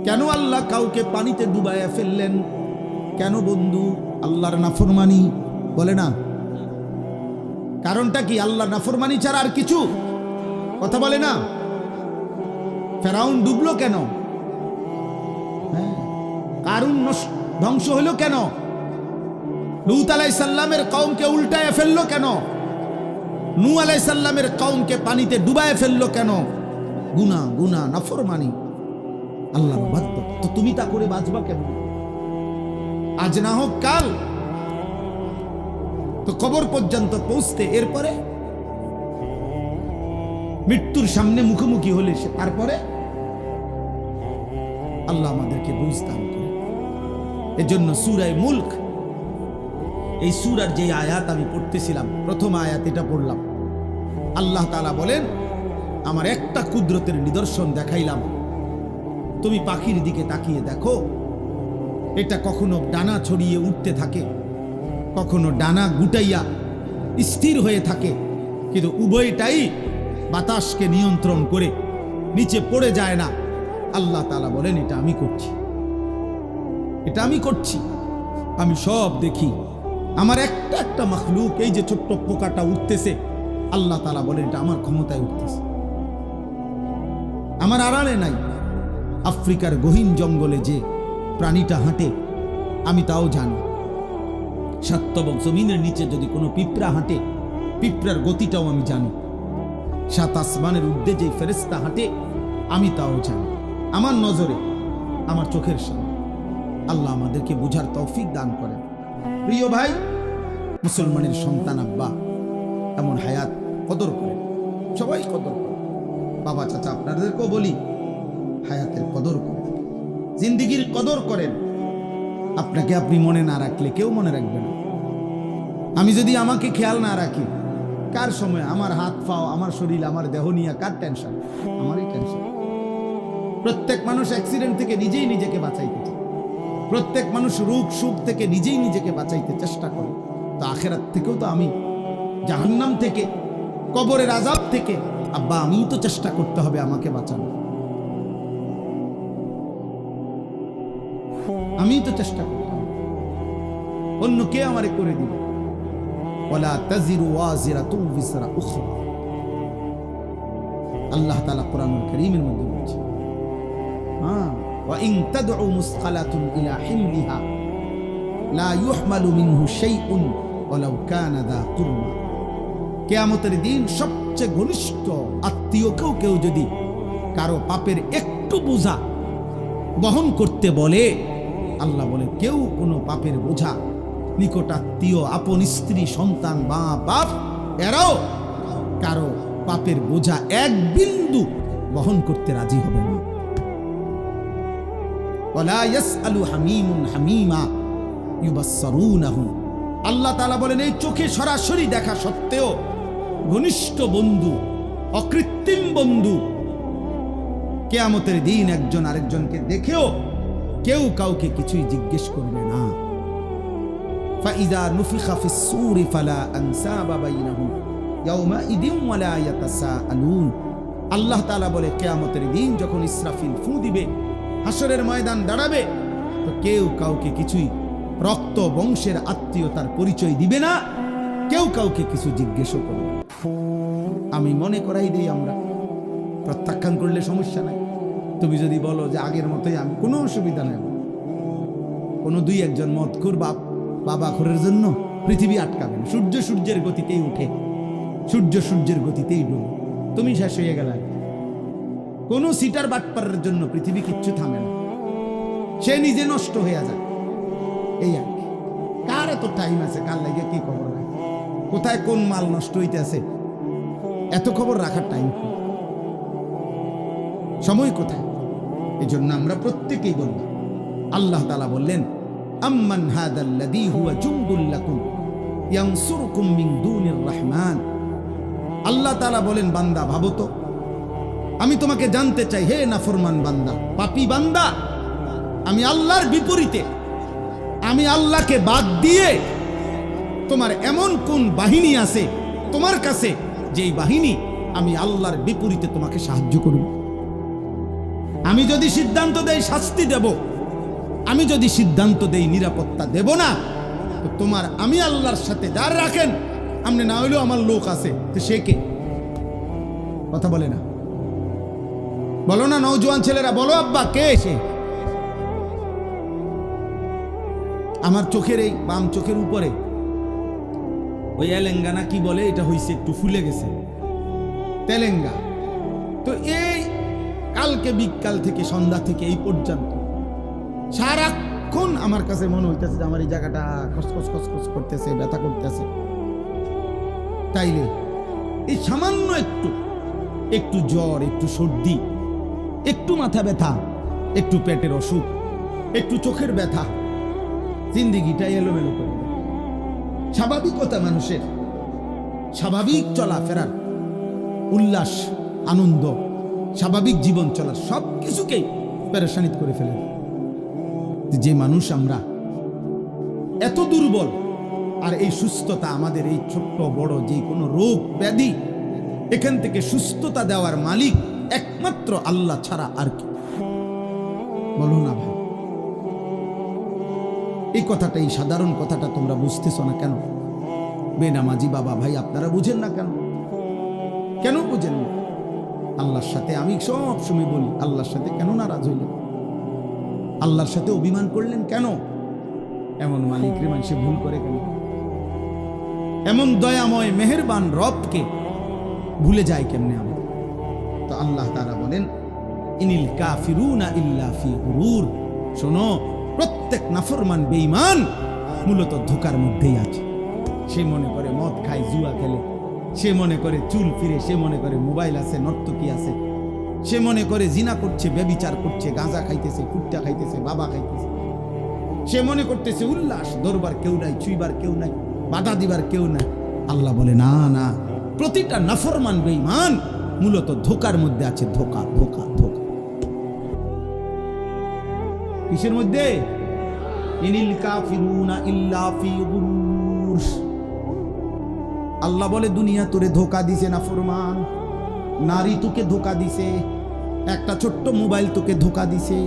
A: কেন আল্লাহ কাউকে পানিতে ডুবাইয়া ফেললেন? কেন বন্ধু? আল্লাহর নাফরমানি, বলে না? কারণটা কি? আল্লাহর নাফরমানি ছাড়া আর কিছু কথা বলে না? ফেরাউন ডুবলো কেন? কারুন ধ্বংস হলো কেন? লূত আলাইহিস সালামের কওমকে উল্টায় ফেললো কেন? নূহ আলাইহিস সালামের কওমকে পানিতে ডুবায় ফেললো কেন? গুনাহ, গুনাহ, নাফরমানি, আল্লাহ বাধ্য। তো তুমি তা করে বাঁচবা কেমন? আজ না হোক কাল তো কবর পর্যন্ত পৌঁছতে, এরপরে মৃত্যুর সামনে মুখোমুখি হলে তারপরে আল্লাহ আমাদেরকে বুঝ দান করে। এজন্য সূরা মুলক, এই সূরার যে আয়াত আমি পড়তেছিলাম, প্রথম আয়াত এটা পড়লাম। আল্লাহ তাআলা বলেন, আমার একটা কুদরতের নিদর্শন দেখাইলাম, তুমি পাখির দিকে তাকিয়ে দেখো, এটা কখনো ডানা ছড়িয়ে উঠতে থাকে, কখনো ডানা গুটাইয়া স্থির হয়ে থাকে, কিন্তু উভয়টাই বাতাসকে নিয়ন্ত্রণ করে নিচে পড়ে যায় না। আল্লাহ তাআলা বলেন, এটা আমি করছি, এটা আমি করছি, আমি সব দেখি। আমার একটা একটা মাখলুক, এই যে ছোট্ট পোকাটা উঠতেছে, আল্লাহ তাআলা বলেন এটা আমার ক্ষমতায় উঠতেছে, আমার আড়ালে নাই। আফ্রিকার গহীন জঙ্গলে যে প্রাণীটা হাঁটে আমি তাও জানি। সাতবক জমিনের নিচে যদি কোনো পিঁপড়া হাঁটে, পিঁপড়ার গতিটাও আমি জানি। সাত আসমানের ঊর্ধ্বে যে ফেরেশতা হাঁটে আমি তাও জানি। আমার নজরে, আমার চোখের সামনে। আল্লাহ আমাদেরকে বুঝার তৌফিক দান করেন। প্রিয় ভাই, মুসলমানের সন্তান আব্বা, এমন হায়াত কদর করেন, সবাই কদর করেন। বাবা চাচা আপনাদেরকেও বলি, হায়াতের কদর করেন, জিন্দিগির কদর করেন। আপনাকে আপনি মনে না রাখলে কেউ মনে রাখবে না। আমি যদি আমাকে খেয়াল না রাখি, কার সময় আমার হাত পাও, আমার শরীর, আমার দেহ নিয়ে কার টেনশন? আমারই টেনশন। প্রত্যেক মানুষ অ্যাক্সিডেন্ট থেকে নিজেই নিজেকে বাঁচাইতে চায়, প্রত্যেক মানুষ রোগ সুখ থেকে নিজেই নিজেকে বাঁচাইতে চেষ্টা করে। তো আখেরাত থেকেও তো আমি, জাহান্নাম থেকে, কবরের আযাব থেকে আব্বা আমিই তো চেষ্টা করতে হবে আমাকে বাঁচানো। আমিই তো চেষ্টা করতে হবে, অন্য কে আমারে করে দিবে? ওয়ালা তাজিরু ওয়াজিরাতুন বিজরা উখরা। আল্লাহ তাআলা কোরআনুল কারীমের মধ্যে বলছেন, ওয়া ইন তাদউ মুসকালাতুন ইলা হিমলিহা লা ইউহমালু মিনহু শাইউন ওয়ালাউ কানা দা কুরবা। কিয়ামতের দিন সবচেয়ে ঘনিষ্ঠ আত্মীয়কেও কেউ যদি কারো পাপের একটু বোঝা বহন করতে বলে, আল্লাহ বলে কেউ কোনো পাপের বোঝা, নিকটাত্মীয়, আপন স্ত্রী, সন্তান, মা বাপ, এরাও কারো পাপের বোঝা এক বিন্দু বহন করতে রাজি হবে না। ওয়ালা ইয়াসআলু হামীমুন হামীমা ইউবাসসারুনাহু। আল্লাহ তাআলা বলেন এই চোখে সরাসরি দেখা সত্ত্বেও ঘনিষ্ঠ বন্ধু, অকৃত্রিম বন্ধু, কিয়ামতের দিন একজন আরেকজনকে দেখেও কেউ কাউকে কিছুই জিজ্ঞেস করবে না। ফাইযা নুফিখা ফিস-সূরি ফালা আনসাবা বাইনাহুম ইয়াওমাইযিন ওয়ালা ইয়াতাসাআলুন। আল্লাহ তাআলা বলে কিয়ামতের দিন যখন ইসরাফিল ফু দিবে, হাসরের ময়দান দাঁড়াবে, তো কেউ কাউকে কিছুই রক্ত বংশের আত্মীয়তার পরিচয় দিবে না, কেউ কাউকে কিছু জিজ্ঞেসও করবে না। আমি মনে করাই দিই, আমরা প্রত্যাখ্যান করলে সমস্যা নাই। তুমি যদি বলো যে আগের মতোই, আমি কোনো অসুবিধা নেই। কোনো দুই একজন মদখোর বাবা খোরের জন্য পৃথিবী আটকাবে না। সূর্য সূর্যের গতিতেই উঠে, সূর্য সূর্যের গতিতেই ডুবে, তুমি শেষ হয়ে গেলে। কোন সিটার বাটপারের জন্য পৃথিবী কিচ্ছু থামে না, সে নিজে নষ্ট হয়ে যায়। এই আর কি। কার এত টাইম আছে, কার লাগে কি খবর রাখে, কোথায় কোন মাল নষ্ট হইতেছে, এত খবর রাখার টাইম, সময় কোথায়? এই জন্য আমরা প্রত্যেকেই বলবো, আল্লাহ তাআলা বললেন আম্মান হাদাল্লাযী হুয়া জুনদুল লাকুম ইয়ানসুরুকুম মিন দুনির রহমান। আল্লাহ তাআলা বলেন, বান্দা ভাবো তো, আমি তোমাকে জানতে চাই, হে নাফরমান বান্দা, পাপী বান্দা, আমি আল্লাহর বিপরীতে, আমি আল্লাহকে বাদ দিয়ে তোমার এমন কোন বাহিনী আছে তোমার কাছে, যেই বাহিনী আমি আল্লাহর বিপরীতে তোমাকে সাহায্য করব? আমি যদি সিদ্ধান্ত দেই শাস্তি দেব, আমি যদি সিদ্ধান্ত দেই নিরাপত্তা দেব না, তো তোমার আমি আল্লাহর সাথে যার রাখেন, আমনে না হইলেও আমার লোক আছে, তো সে কে? কথা বলে না, বলো না নওজোয়ান ছেলেরা, বলো আব্বা, কে সে? আমার চোখের এই বাম চোখের উপরে ওই এলেঙ্গানা কি বলে, এটা হইছে একটু ফুলে গেছে, তেলেঙ্গা। তো এই কালকে বিকাল থেকে সন্ধ্যা থেকে এই পর্যন্ত সারাক্ষণ আমার কাছে মনে হইতেছে যে আমার এই জায়গাটা খসখস খসখস করতেছে, ব্যথা করতেছে। তাইলে এই সামান্য একটু জ্বর, একটু সর্দি, একটু মাথা ব্যথা, একটু পেটের অসুখ, একটু চোখের ব্যথা, জিন্দিগিটা এলোমেলো করে। স্বাভাবিকতা মানুষের, স্বাভাবিক চলাফেরার, উল্লাস, আনন্দ, স্বাভাবিক জীবন চলার সব কিছুকেই পেরেশানিত করে ফেলে। যে মানুষ আমরা এত দুর্বল, আর এই সুস্থতা আমাদের, এই ছোট্ট বড় যে কোনো রোগ ব্যাধি, এখান থেকে সুস্থতা দেওয়ার মালিক একমাত্র আল্লাহ ছাড়া আর কি? বলো না ভাই, এই কথাটা, এই সাধারণ কথাটা তোমরা বুঝতেছ না কেন? বেনামাজি বাবা ভাই আপনারা বুঝেন না কেন? কেন বুঝেন না? আল্লাহর সাথে আমি সব সময় বলি, আল্লাহর সাথে কেন নারাজ হইলেন? আল্লাহর সাথে অভিমান করলেন কেন? এমন মালিকরে মানুষে ভুল করে কেন? এমন দয়াময় মেহেরবান রবকে ভুলে যায় কেমনে আমরা? তো আল্লাহ তাআলা বলেন, ইনিল কাফিরুনা ইল্লা ফি গুরুর। শোনো, প্রত্যেক নাফরমান বেঈমান মূলত ধোঁকার মধ্যেই আছে। সে মনে করে মদ খায়, জুয়া খেলে, সে মনে করে চুল ফিরে, সে মনে করে মোবাইল আছে, নর্তকী আছে, সে মনে করে জিনা করছে, ব্যভিচার করছে, গাঁজা খাইতেছে, কুট্টা খাইতেছে, বাবা খাইতেছে, সে মনে করতেছে উল্লাস, দরবার কেউ নাই, ছুইবার কেউ নাই, বাধা দিবার কেউ নাই। আল্লাহ বলে, না না, প্রতিটা নাফরমান বেঈমান মূলত ধোঁকার মধ্যে আছে। ধোঁকা, ধোঁকা, ধোঁকা। কিসের মধ্যে? ইনিল কাফিরুনা ইল্লা ফি গুরুর। আল্লাহ বলে, দুনিয়া তোরে ধোঁকা দিছে নাফরমান, নারী তোকে ধোঁকা দিছে, একটা ছোট্ট মোবাইল তোকে ধোঁকা দিছে,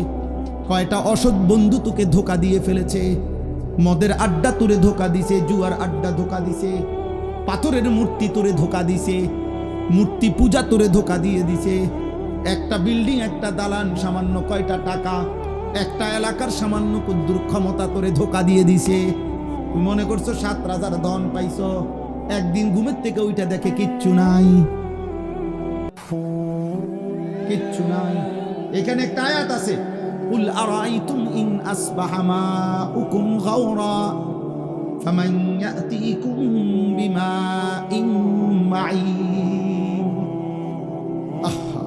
A: কয়টা অসৎ বন্ধু তোকে ধোঁকা দিয়ে ফেলেছে, মদের আড্ডা তোরে ধোঁকা দিছে, জুয়ার আড্ডা ধোঁকা দিছে, পাথরের মূর্তি তোরে ধোঁকা দিছে, মূর্তি পূজা তোরে ধোঁকা দিয়ে দিছে, একটা বিল্ডিং, একটা দালান, সামান্য কয়টা টাকা, একটা এলাকার সামান্য কুদ্দুর ক্ষমতা তোরে ধোঁকা দিয়ে দিছে। তুমি মনে করছো 7 রাজার ধন পাইছো, একদিন ঘুমের থেকে ওইটা দেখে কিচ্ছু নাই, কিচ্ছু নাই। এখানে একটা আয়াত আছে, কুল আরাইতুম ইন আসবাহা মাউকুম গাওরা ফামান ইয়াতিকুম বিমাইন মাঈন। আহা,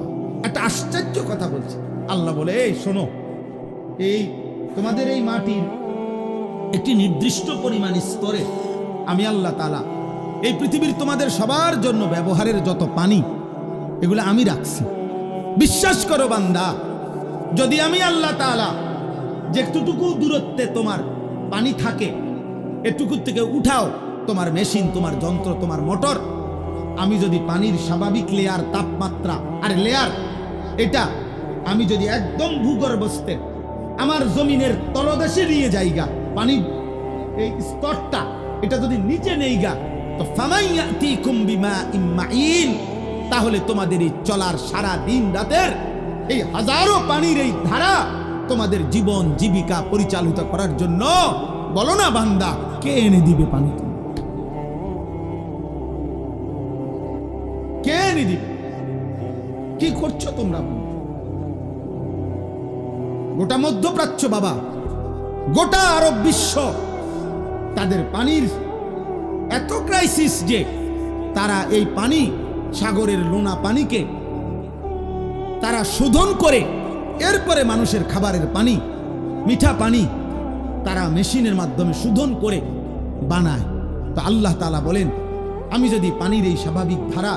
A: একটা আশ্চর্য কথা বলছে আল্লাহ। বলে, এই শোনো, এই তোমাদের এই মাটির একটি নির্দিষ্ট পরিমাণ স্তরে আমি আল্লাহ তাআলা এই পৃথিবীর তোমাদের সবার জন্য ব্যবহারের যত পানি এগুলো আমি রাখছি। বিশ্বাস করো বান্দা, যদি আমি আল্লাহ তাআলা যেটুকু দূরত্বে তোমার পানি থাকে এটুকুর থেকে উঠাও তোমার মেশিন, তোমার যন্ত্র, তোমার মোটর, আমি যদি পানির স্বাভাবিক লেয়ার, তাপমাত্রা আর লেয়ার এটা আমি যদি একদম ভূগর্ভস্থে আমার জমিনের তলদেশে নিয়ে যাইগা, পানির এই স্তরটা এটা যদি নিচে নেইগা, তো ফামাইয়াতিকুম বিমাইন মাইন, তাহলে তোমাদের এই চলার সারা দিন রাতের এই হাজারো পানির এই ধারা তোমাদের জীবন জীবিকা পরিচালিত করার জন্য, বলো না বান্দা, কে এনে দিবে পানি? কে এনে দিবে? কি করছো তোমরা? গোটা মধ্যপ্রাচ্য বাবা, গোটা আরব বিশ্ব, তাদের পানির এত ক্রাইসিস যে তারা এই পানি, সাগরের লোনা পানিকে তারা শোধন করে এরপরে মানুষের খাবারের পানি, মিঠা পানি তারা মেশিনের মাধ্যমে শোধন করে বানায়। তো আল্লাহ তাআলা বলেন, আমি যদি পানির এই স্বাভাবিক ধারা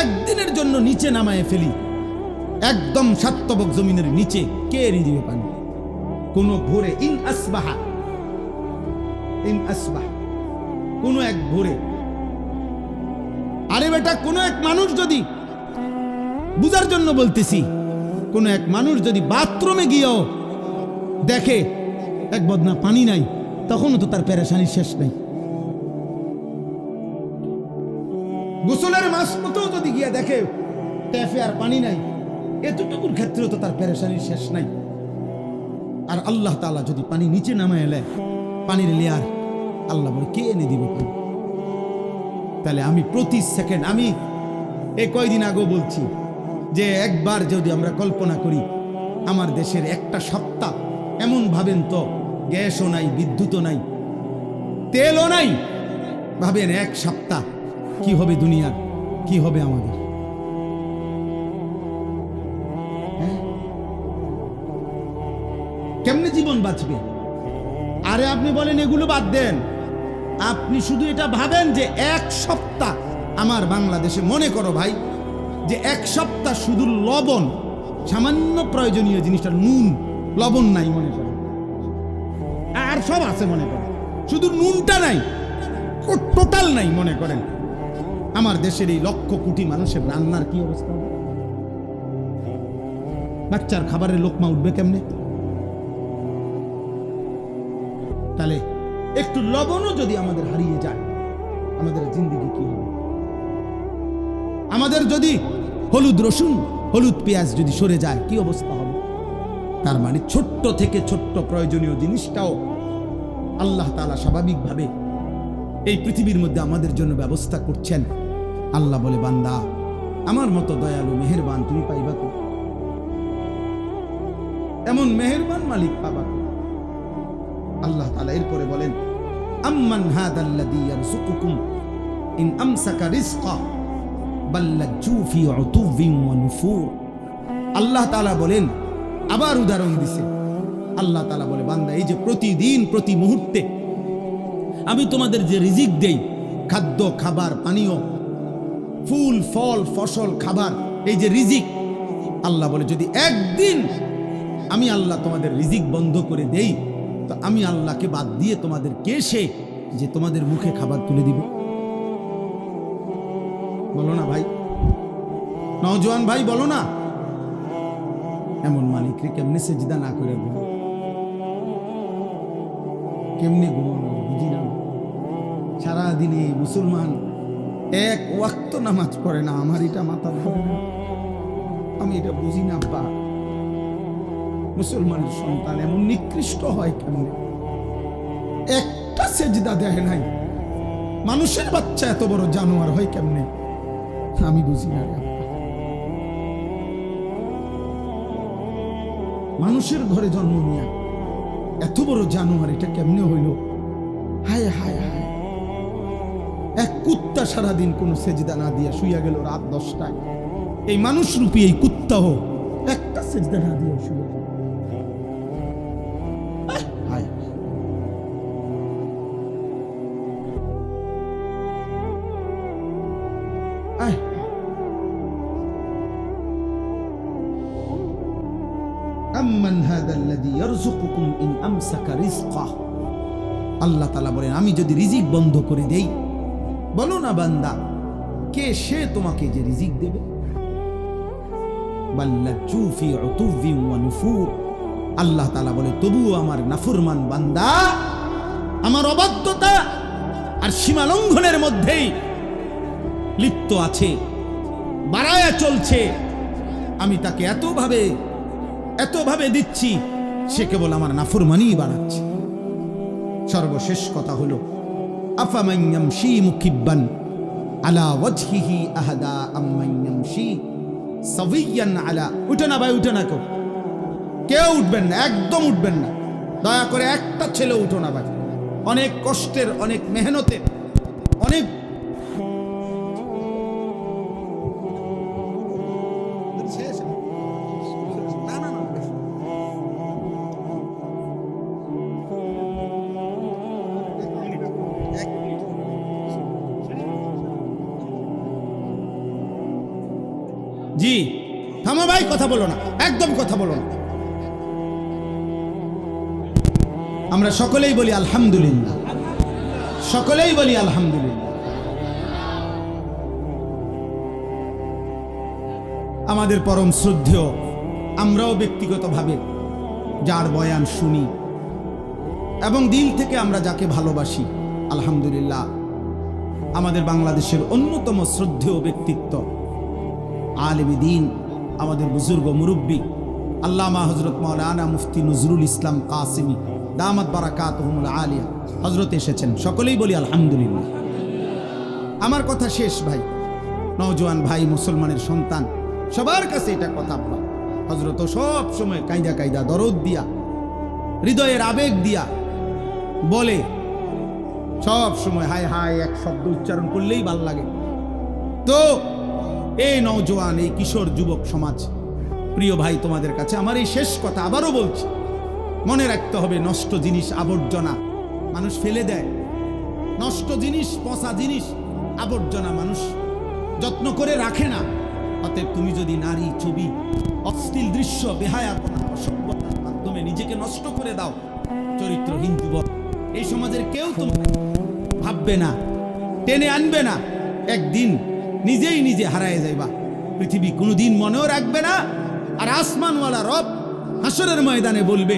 A: একদিনের জন্য নিচে নামায় ফেলি, একদম সাতবক জমিনের নিচে, কে এনে দিবে পানি? কোন ভোরে ইন আসবাহা কোন এক ভোরে, আরে বেটা, কোন এক মানুষ যদি, বুঝার জন্য বলতেছি, কোন এক মানুষ যদি বাথরুমে গিয়েও দেখে এক বদনা পানি নাই, তখনও তো তার পেরেশানির শেষ নাই। গোসলের মাঝপথেও যদি গিয়ে দেখে ট্যাপে আর পানি নাই, এতটুকুর ক্ষেত্রেও তো তার পেরেশানির শেষ নাই। আর আল্লাহ তাআলা যদি পানি নিচে নামায় এলে, পানির লেয়ার, আল্লাহ বলে কে এনে দিবে পানি? তাহলে আমি প্রতি সেকেন্ড, আমি এই কয়দিন আগেও বলছি যে একবার যদি আমরা কল্পনা করি আমার দেশের একটা সপ্তাহ, এমন ভাবেন তো গ্যাসও নাই, বিদ্যুৎও নাই, তেলও নাই, ভাবেন এক সপ্তাহ কি হবে দুনিয়ার, কি হবে আমাদের? কেমনে জীবন বাঁচবে? আরে আপনি বলেন এগুলো বাদ দেন, আপনি শুধু এটা ভাবেন যে এক সপ্তাহ আমার বাংলাদেশে, মনে করো ভাই যে এক সপ্তাহ শুধু লবণ, সামান্য প্রয়োজনীয় জিনিসটা নুন, লবণ নাই মনে করেন, আর সব আছে মনে করেন, শুধু নুনটা নাই, টোটাল নাই মনে করেন, আমার দেশের এই লক্ষ কোটি মানুষের রান্নার কি অবস্থা হবে? বাচ্চার খাবারের লোকমা উঠবে কেমনে? তাহলে একটু লবণও যদি আমাদের হারিয়ে যায়, আমাদের জিন্দেগি কি হবে? আমাদের যদি হলুদ রসুন, হলুদ পেঁয়াজ যদি সরে যায়, কি অবস্থা হবে? তার মানে ছোট্ট থেকে ছোট্ট প্রয়োজনীয় জিনিসটাও আল্লাহ তাআলা স্বাভাবিকভাবে এই পৃথিবীর মধ্যে আমাদের জন্য ব্যবস্থা করছেন। আল্লাহ বলে, বান্দা, আমার মতো দয়ালু মেহেরবান তুমি পাইবা তো? এমন মেহেরবান মালিক পাবা তো? আল্লাহ তাআলা এরপরে বলেন, আম্মান হাদাল্লাযী ইয়ারযুকুকুম ইন আমসাকা রিজকা বাল্লাজু ফি উতুবিন ওয়া নুফুর। আল্লাহ তাআলা বলেন, আবার উদাহরণ দিছে। আল্লাহ তাআলা বলে, বান্দা, এই যে প্রতিদিন প্রতি মুহূর্তে আমি তোমাদের যে রিজিক দেই, খাদ্য, খাবার, পানীয়, ফুল, ফল, ফসল, খাবার, এই যে রিজিক, আল্লাহ বলে যদি একদিন আমি আল্লাহ তোমাদের রিজিক বন্ধ করে দেই, তো আমি আল্লাহকে বাদ দিয়ে তোমাদের কে সে যে তোমাদের মুখে খাবার তুলে দিবে? বলো না ভাই, নওজোয়ান ভাই, বলো না। এমন মালিকরে কেমনে সেজদা না করে ঘুমো? কেমনে ঘুমানো বুঝি না। সারাদিনে মুসলমান এক ওয়াক্ত নামাজ পড়ে না, আমার এটা মাথা ধরে না, আমি এটা বুঝি না। আব্বা, মুসলমানের সন্তান এমন নিকৃষ্ট হয় কেমনে? একটা সেজদা দেয় নাই। মানুষের বাচ্চা এত বড় জানোয়ার হয় কেমনে? আমি বুঝি না। মানুষের ঘরে জন্ম নিয়া এত বড় জানোয়ার, এটা কেমনে হইল? হায় হায় হায়। এক কুত্তা সারাদিন কোন সেজদা না দিয়া শুইয়া গেল রাত 10টায়। এই মানুষ রূপী এই কুত্তাও একটা সেজদা না দিয়া শুইয়া গেল। আম্মান হাদাল্লাযী ইয়ারযুকুকুম ইন আমসাকা রিজকাহ। আল্লাহ তাআলা বলেন, আমি যদি রিজিক বন্ধ করে দেই, বলো না বান্দা, কে সে তোমাকে যে রিজিক দেবে? বাল্লাজু ফি উতুবিন ওয়া নুফুর। আল্লাহ তাআলা বলে, তবুও আমার নাফরমান বান্দা আমার অবাধ্যতা আর সীমা লঙ্ঘনের মধ্যেই লিপ্ত আছে, বাড়ায়া চলছে। আমি তাকে এতভাবে দিচ্ছি, সে কেবল আমার নাফরমানিই বাড়াচ্ছে। সর্বশেষ কথা হলো, আফামান ইয়ামশি মুকিব্বান আলা ওয়াজহিহি আহাদা আম্মান ইয়ামশি সাবিয়ান আলা। উঠে না ভাই, উঠে না, কেউ উঠবেন না, একদম উঠবেন না, দয়া করে একটা ছেলে উঠো না ভাই। অনেক কষ্টের, অনেক মেহনতের, অনেক জি থামো ভাই, কথা বলো না, একদম কথা বলো না। আমরা সকলেই বলি আলহামদুলিল্লাহ, সকলেই বলি আলহামদুলিল্লাহ। আমাদের পরম শ্রদ্ধেয়, আমরাও ব্যক্তিগতভাবে যার বয়ান শুনি এবং দিল থেকে আমরা যাকে ভালোবাসি, আলহামদুলিল্লাহ, আমাদের বাংলাদেশের অন্যতম শ্রদ্ধেয় ব্যক্তিত্ব, আলেম দ্বীন, আমাদের বুজুর্গ মুরব্বী আল্লামা হযরত মাওলানা মুফতি নজরুল ইসলাম কাসেমী দামাত বারাকাতুহুমুল আলিয়া হযরত এসেছেন। সকলেই বলি আলহামদুলিল্লাহ। আমার কথা শেষ ভাই, নওজোয়ান ভাই, মুসলমানের সন্তান, সবার কাছে এটা কথা বলা, হযরত সব সময় কায়দা দরদ দিয়া, হৃদয়ের আবেগ দিয়া বলে, সব সময় হায় হায় এক শব্দ উচ্চারণ করলেই ভাল লাগে। তো এই নওজোয়ান, এই কিশোর যুবক সমাজ, প্রিয় ভাই, তোমাদের কাছে আমার এই শেষ কথা আবারও বলছি, মনে রাখতে হবে, নষ্ট জিনিস, আবর্জনা মানুষ ফেলে দেয়, নষ্ট জিনিস, পচা জিনিস, আবর্জনা মানুষ যত্ন করে রাখে না। অতএব তুমি যদি নারী, ছবি, অশ্লীল দৃশ্য, বেহায়াপনা, অসভ্যতার মাধ্যমে নিজেকে নষ্ট করে দাও, চরিত্রহীন যুবক, এই সমাজের কেউ তোমাকে ভাববে না, টেনে আনবে না, একদিন নিজেই নিজে হারায় যাইবা। পৃথিবী কোনোদিন মনেও রাখবে না। আর আসমানওয়ালা রব হাসরের ময়দানে বলবে,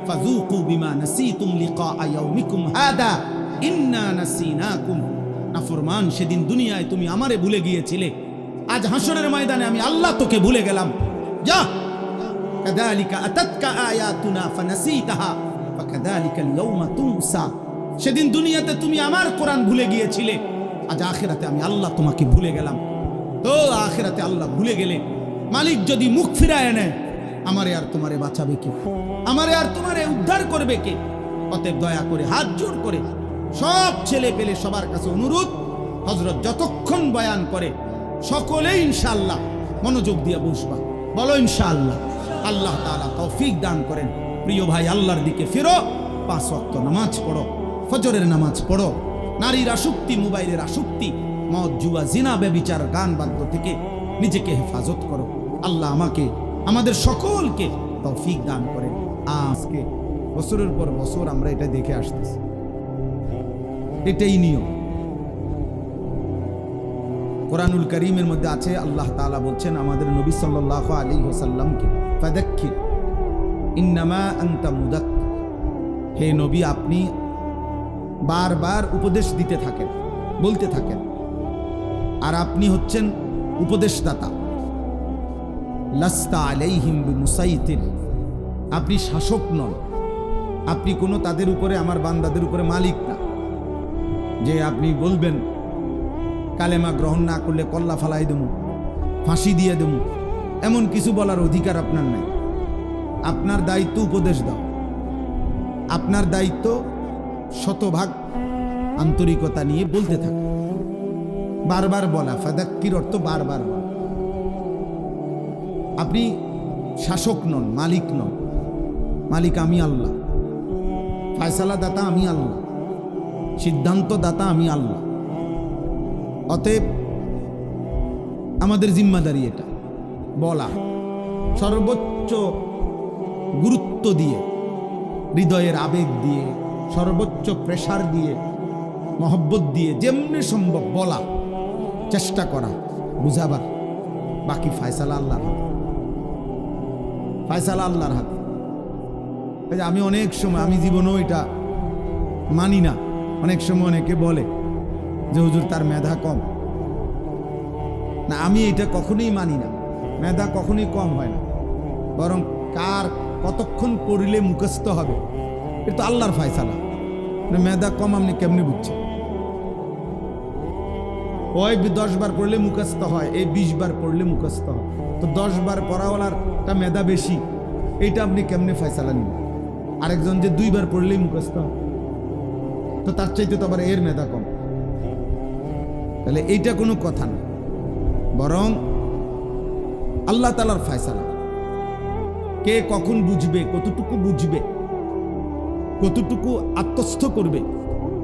A: ফাযুকু বিমা নাসিতুম লিকা ইয়াউমিকুম হাদা ইন্না নাসিনাকুম। নাফরমান, সেদিন দুনিয়ায় তুমি আমারে ভুলে গিয়েছিলে, আজ হাসরের ময়দানে আমি আল্লাহ তোকে ভুলে গেলাম। যা, কাযালিকা আতাতকা আয়াতুনা ফানাসিতাহা ফাকাযালিকাল ইয়াউমা তুনসা। সেদিন দুনিয়াতে তুমি আমার কোরআন ভুলে গিয়েছিলে, আজ আখিরাতে আমি আল্লাহ তোমাকে ভুলে গেলাম। তো আখিরাতে আল্লাহ ভুলে গেলে মালিক যদি মুখ ফিরায় নেয়, আমারে আর তোমারে বাঁচাবে কে? আমারে আর তোমারে উদ্ধার করবে কে? অতএব দয়া করে হাত জোড় করে সব ছেলে পেলে সবার কাছে অনুরোধ, হযরত যতক্ষণ বয়ান করে সকলেই ইনশাআল্লাহ মনোযোগ দিয়ে বসবা। বলো ইনশাআল্লাহ। আল্লাহ তাআলা তৌফিক দান করেন। প্রিয় ভাই, আল্লাহর দিকে ফিরো, 5 ওয়াক্ত নামাজ পড়ো, ফজরের নামাজ পড়ো, নারীর আসক্তি, মোবাইলের আসক্তি, মদ, জুয়া, জিনা, ব্যভিচার, গান বাদ্য থেকে নিজেকে হেফাজত করো। আল্লাহ আমাকে, আমাদের সকলকে তৌফিক দান করেন। আজকে বছরের পর বছর আমরা এটা দেখে আসতেছি, এটাই নিয়ম। কোরআনুল কারীমের মধ্যে আছে, আল্লাহ তাআলা বলছেন আমাদের নবী সাল্লাল্লাহু আলাইহি ওয়াসাল্লামকে, ফাযাক্কির ইন্নামা আনতা মুযাক্কির। হে নবী, আপনি বারবার উপদেশ দিতে থাকেন, বলতে থাকেন, আর আপনি হচ্ছেন উপদেশদাতা। লাস্তা আলাইহিম বিমুসাইতির, আপনি শাসক নন, আপনি কোনো তাদের উপরে, আমার বান্দাদের উপরে মালিক না, যে আপনি বলবেন কালেমা গ্রহণ না করলে কল্লা ফালাই দেবো, ফাঁসি দিয়ে দেবো, এমন কিছু বলার অধিকার আপনার নাই। আপনার দায়িত্ব উপদেশ দাও, আপনার দায়িত্ব শতভাগ আন্তরিকতা নিয়ে বলতে থাকে, বারবার বলা। ফাযাক্কির অর্থ বারবার বলা। আপনি শাসক নন, মালিক নন। মালিক আমি আল্লাহ, ফয়সালা দাতা আমি আল্লাহ, সিদ্ধান্ত দাতা আমি আল্লাহ। অতএব আমাদের জিম্মাদারি এটা বলা। সর্বোচ্চ গুরুত্ব দিয়ে, হৃদয়ের আবেগ দিয়ে, সর্বোচ্চ প্রেসার দিয়ে, মহব্বত দিয়ে যেমনি সম্ভব বলা, চেষ্টা করা, বুঝাবার। বাকি ফয়সালা আল্লাহর হাতে, ফয়সালা আল্লাহর হাতে। আমি অনেক সময়, আমি জীবনেও এটা মানি না, অনেক সময় অনেকে বলে যে হুজুর তার মেধা কম। না, আমি এটা কখনোই মানি না। মেধা কখনোই কম হয় না, বরং কার কতক্ষণ পড়লে মুখস্থ হবে এটা আল্লাহর ফয়সালা। মেধা কম আপনি কেমনি বুঝছেন? ওই 10 বার পড়লে মুখস্থ হয়, এই 20 বার পড়লে মুখস্থ হয়। তো 10 বার পড়াওয়ালারটা মেধা বেশি, এইটা আপনি কেমনে ফয়সালা নিন? আরেকজন যে 2 বার পড়লেই মুখস্থ হয়, তো তার চাইতে তো আবার এর মেধা কম। তাহলে এইটা কোনো কথা না, বরং আল্লাহ তাআলার ফয়সালা। কে কখন বুঝবে, কতটুকু বুঝবে, কতটুকু আত্মস্থ করবে,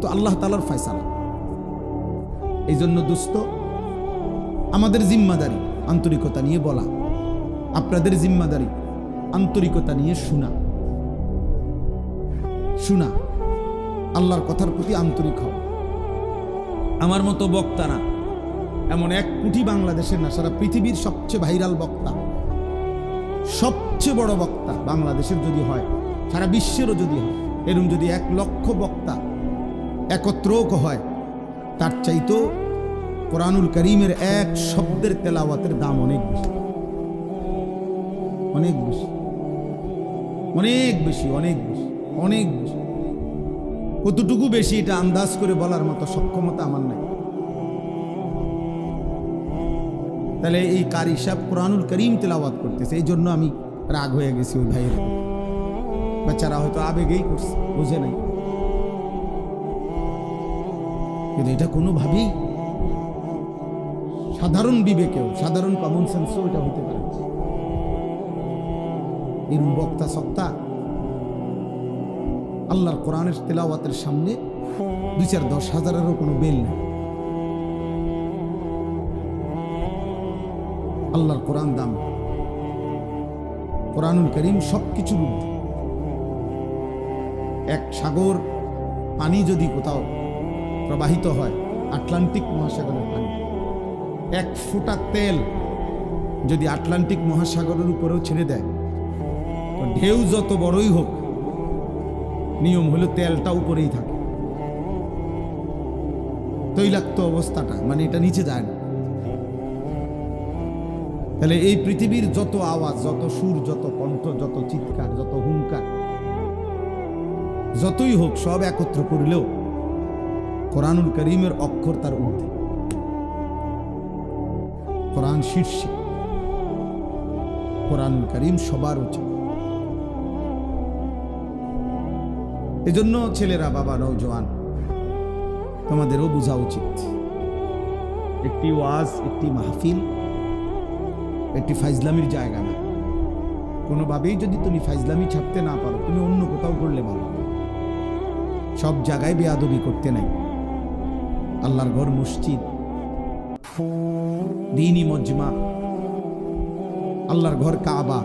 A: তো আল্লাহ তাআলার ফয়সালা। এই জন্য দোস্ত, আমাদের জিম্মাদারি আন্তরিকতা নিয়ে বলা, আপনাদের জিম্মাদারি আন্তরিকতা নিয়ে শোনা, আল্লাহর কথার প্রতি আন্তরিক হও। আমার মতো বক্তা না, এমন 1 কোটি বাংলাদেশের না, সারা পৃথিবীর সবচেয়ে ভাইরাল বক্তা, সবচেয়ে বড় বক্তা বাংলাদেশের যদি হয়, সারা বিশ্বেরও যদি হয়, এরকম যদি 1 লক্ষ বক্তা একত্র হয়, তার চাইতো কোরআনুল কারীমের 1 শব্দের তেলাওয়াতের দাম অনেক বেশি, অনেক বেশি, অনেক বেশি, অনেক বেশি, অনেক বেশি। কতটুকু বেশি এটা আন্দাজ করে বলার মতো সক্ষমতা আমার নাই। তাহলে এই কারি সাহেব কোরআনুল কারীম তেলাওয়াত করতেছে, এই জন্য আমি রাগ হয়ে গেছি ওই ভাইয়ের। বাচ্চারা হয়তো আবেগেই করছে, বুঝে নাই, কিন্তু এটা কোনোভাবেই সাধারণ বিবেকেও, সাধারণ কমন সেন্সও এটা হইতে পারে। এরকম বক্তা সক্তা আল্লাহর কোরআনের তেলাওয়াতের সামনে 2-4-10 হাজারেরও কোনো বেল নেই। আল্লাহর কোরআন দাম, কোরআনুল কারীম সবকিছুর ঊর্ধ্বে। 1 সাগর পানি যদি কোথাও প্রবাহিত হয়, আটলান্টিক মহাসাগরের পানি, 1 ফোঁটা তেল যদি আটলান্টিক মহাসাগরের উপরেও ছেড়ে দেয়, তো ঢেউ যত বড়ই হোক, নিয়ম হলো তেলটা উপরেই থাকে, তৈলাক্ত অবস্থাটা, মানে এটা নিচে যায় না। তাহলে এই পৃথিবীর যত আওয়াজ, যত সুর, যত কণ্ঠ, যত চিৎকার, যত হুঙ্কার, যতই হোক, সব একত্র করলেও কোরআনুল কারীমের অক্ষর তার ঊর্ধ্বে, কোরআন শীর্ষে, কোরআনুল কারীম সবার উচিত। এজন্য ছেলেরা, বাবা, নওজোয়ান, তোমাদেরও বোঝা উচিত, একটি ওয়াজ, একটি মাহফিল, একটি ফাইজলামির জায়গা না। কোনোভাবেই যদি তুমি ফাইজলামি ছাড়তে না পারো, তুমি অন্য কোথাও করলে ভালো। সব জায়গায় বেয়াদবি করতে নাই। আল্লাহর ঘর মসজিদ, দ্বীনি মজমা, আল্লাহর ঘর কাবা,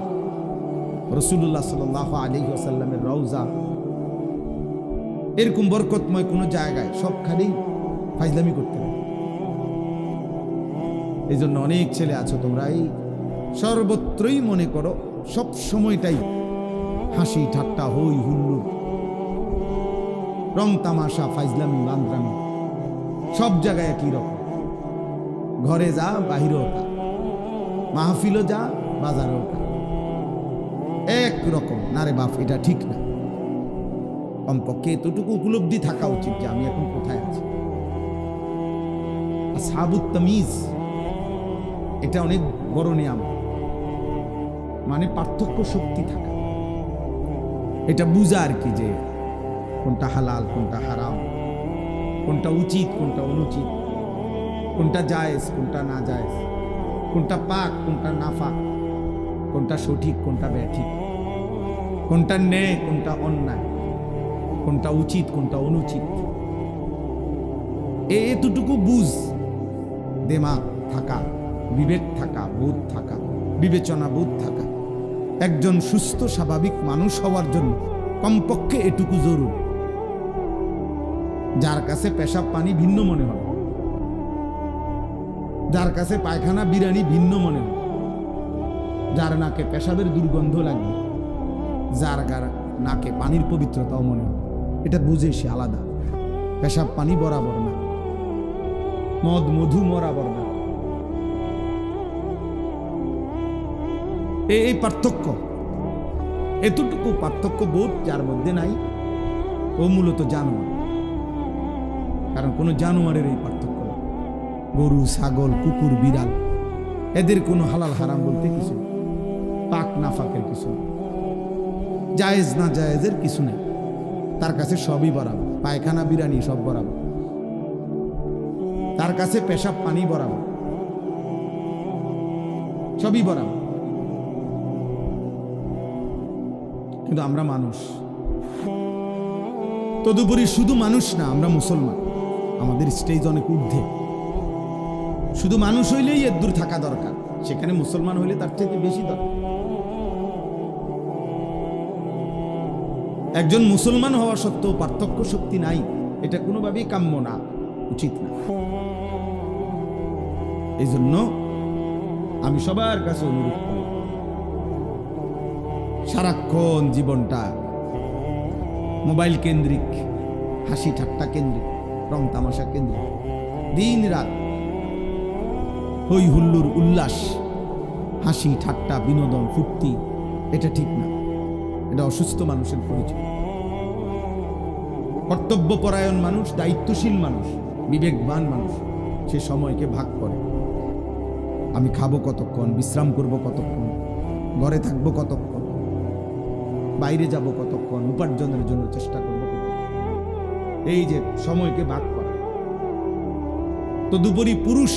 A: রাসূলুল্লাহ সাল্লাল্লাহু আলাইহি ওয়াসাল্লামের রওজা, এরকম বরকতময় কোনো জায়গায় সবখানেই ফাইজলামি করতে নাই। এই জন্য অনেক ছেলে আছো তোমরা, এই সর্বত্রই মনে করো সব সময়টাই হাসি ঠাট্টা, হই হুল্লোড়, রং তামাশা, ফাইজলামি, বান্দরামি, সব জায়গায় একই রকম। ঘরে যা, বাহিরেও তা, মাহফিলও যা, বাজারেও তা, এক রকম। না রে বাপ, এটা ঠিক না। কমপক্ষে এতটুকু উপলব্ধি থাকা উচিত যে আমি এখন কোথায় আছি। আসহাবুত তামিজ, এটা অনেক বড় নিয়ামত, মানে পার্থক্য শক্তি থাকা, এটা বুঝা আর কি, যে কোনটা হালাল, কোনটা হারাম, কোনটা উচিত, কোনটা অনুচিত, কোনটা জায়েজ, কোনটা না জায়েজ, কোনটা পাক, কোনটা নাফাক, কোনটা সঠিক, কোনটা ব্যাঠিক, কোনটা ন্যায়, কোনটা অন্যায়, কোনটা উচিত, কোনটা অনুচিত। এতটুকু বুঝ, দিমাগ থাকা, বিবেক থাকা, বোধ থাকা, বিবেচনা বোধ থাকা, একজন সুস্থ স্বাভাবিক মানুষ হওয়ার জন্য কমপক্ষে এটুকু জরুরি, যার কাছে পেশাব পানি ভিন্ন মনে হবে, যার কাছে পায়খানা বিরানি ভিন্ন মনে হবে, যার নাকে পেশাবের দুর্গন্ধ লাগবে, যার নাকে পানির পবিত্রতাও মনে হবে, এটা বুঝে সে আলাদা। পেশাব পানি বরাবর না, মদ মধু বরাবর না। এই পার্থক্য, এতটুকু পার্থক্য বোধ যার মধ্যে নাই, ও মূলত জানোয়ার। কারণ কোনো জানোয়ারের এই পার্থক্য নেই। গরু, ছাগল, কুকুর, বিড়াল, এদের কোনো হালাল হারাম বলতে কিছু নেই, পাক না ফাঁকের কিছু নেই, জায়েজ না জায়েজের কিছু নেই। তার কাছে সবই বরাবর, পায়খানা বিরানি সব বরাবর, তার কাছে পেশাব পানি বরাবর, সবই বরাবর। কিন্তু আমরা মানুষ, তদুপরি শুধু মানুষ না, আমরা মুসলমান। আমাদের স্টেজ অনেক ঊর্ধ্বে। শুধু মানুষ হইলেই এর দূর থাকা দরকার, সেখানে মুসলমান হইলে তার থেকে বেশি দরকার। একজন মুসলমান হওয়া সত্ত্বেও পার্থক্য শক্তি নাই, এটা কোনোভাবেই কাম্য না, উচিত না। এই জন্য আমি সবার কাছে অনুরোধ করি, সারাক্ষণ জীবনটা মোবাইল কেন্দ্রিক, হাসি ঠাট্টা কেন্দ্রিক, রং তামাশা কেন্দ্রিক, দিন রাত হই হুল্লোর উল্লাস, হাসি ঠাট্টা বিনোদন ফুর্তি, এটা ঠিক না। এটা অসুস্থ মানুষের পরিচয়। কর্তব্যপরায়ণ মানুষ, দায়িত্বশীল মানুষ, বিবেকবান মানুষ সে সময়কে ভাগ করে। আমি খাবো কতক্ষণ, বিশ্রাম করব কতক্ষণ, ঘরে থাকবো কতক্ষণ, বাইরে যাব কতক্ষণ, উপার্জনের জন্য চেষ্টা করবো কতক্ষণ, এই যে সময়কে ভাগ করা। তদুপরি পুরুষ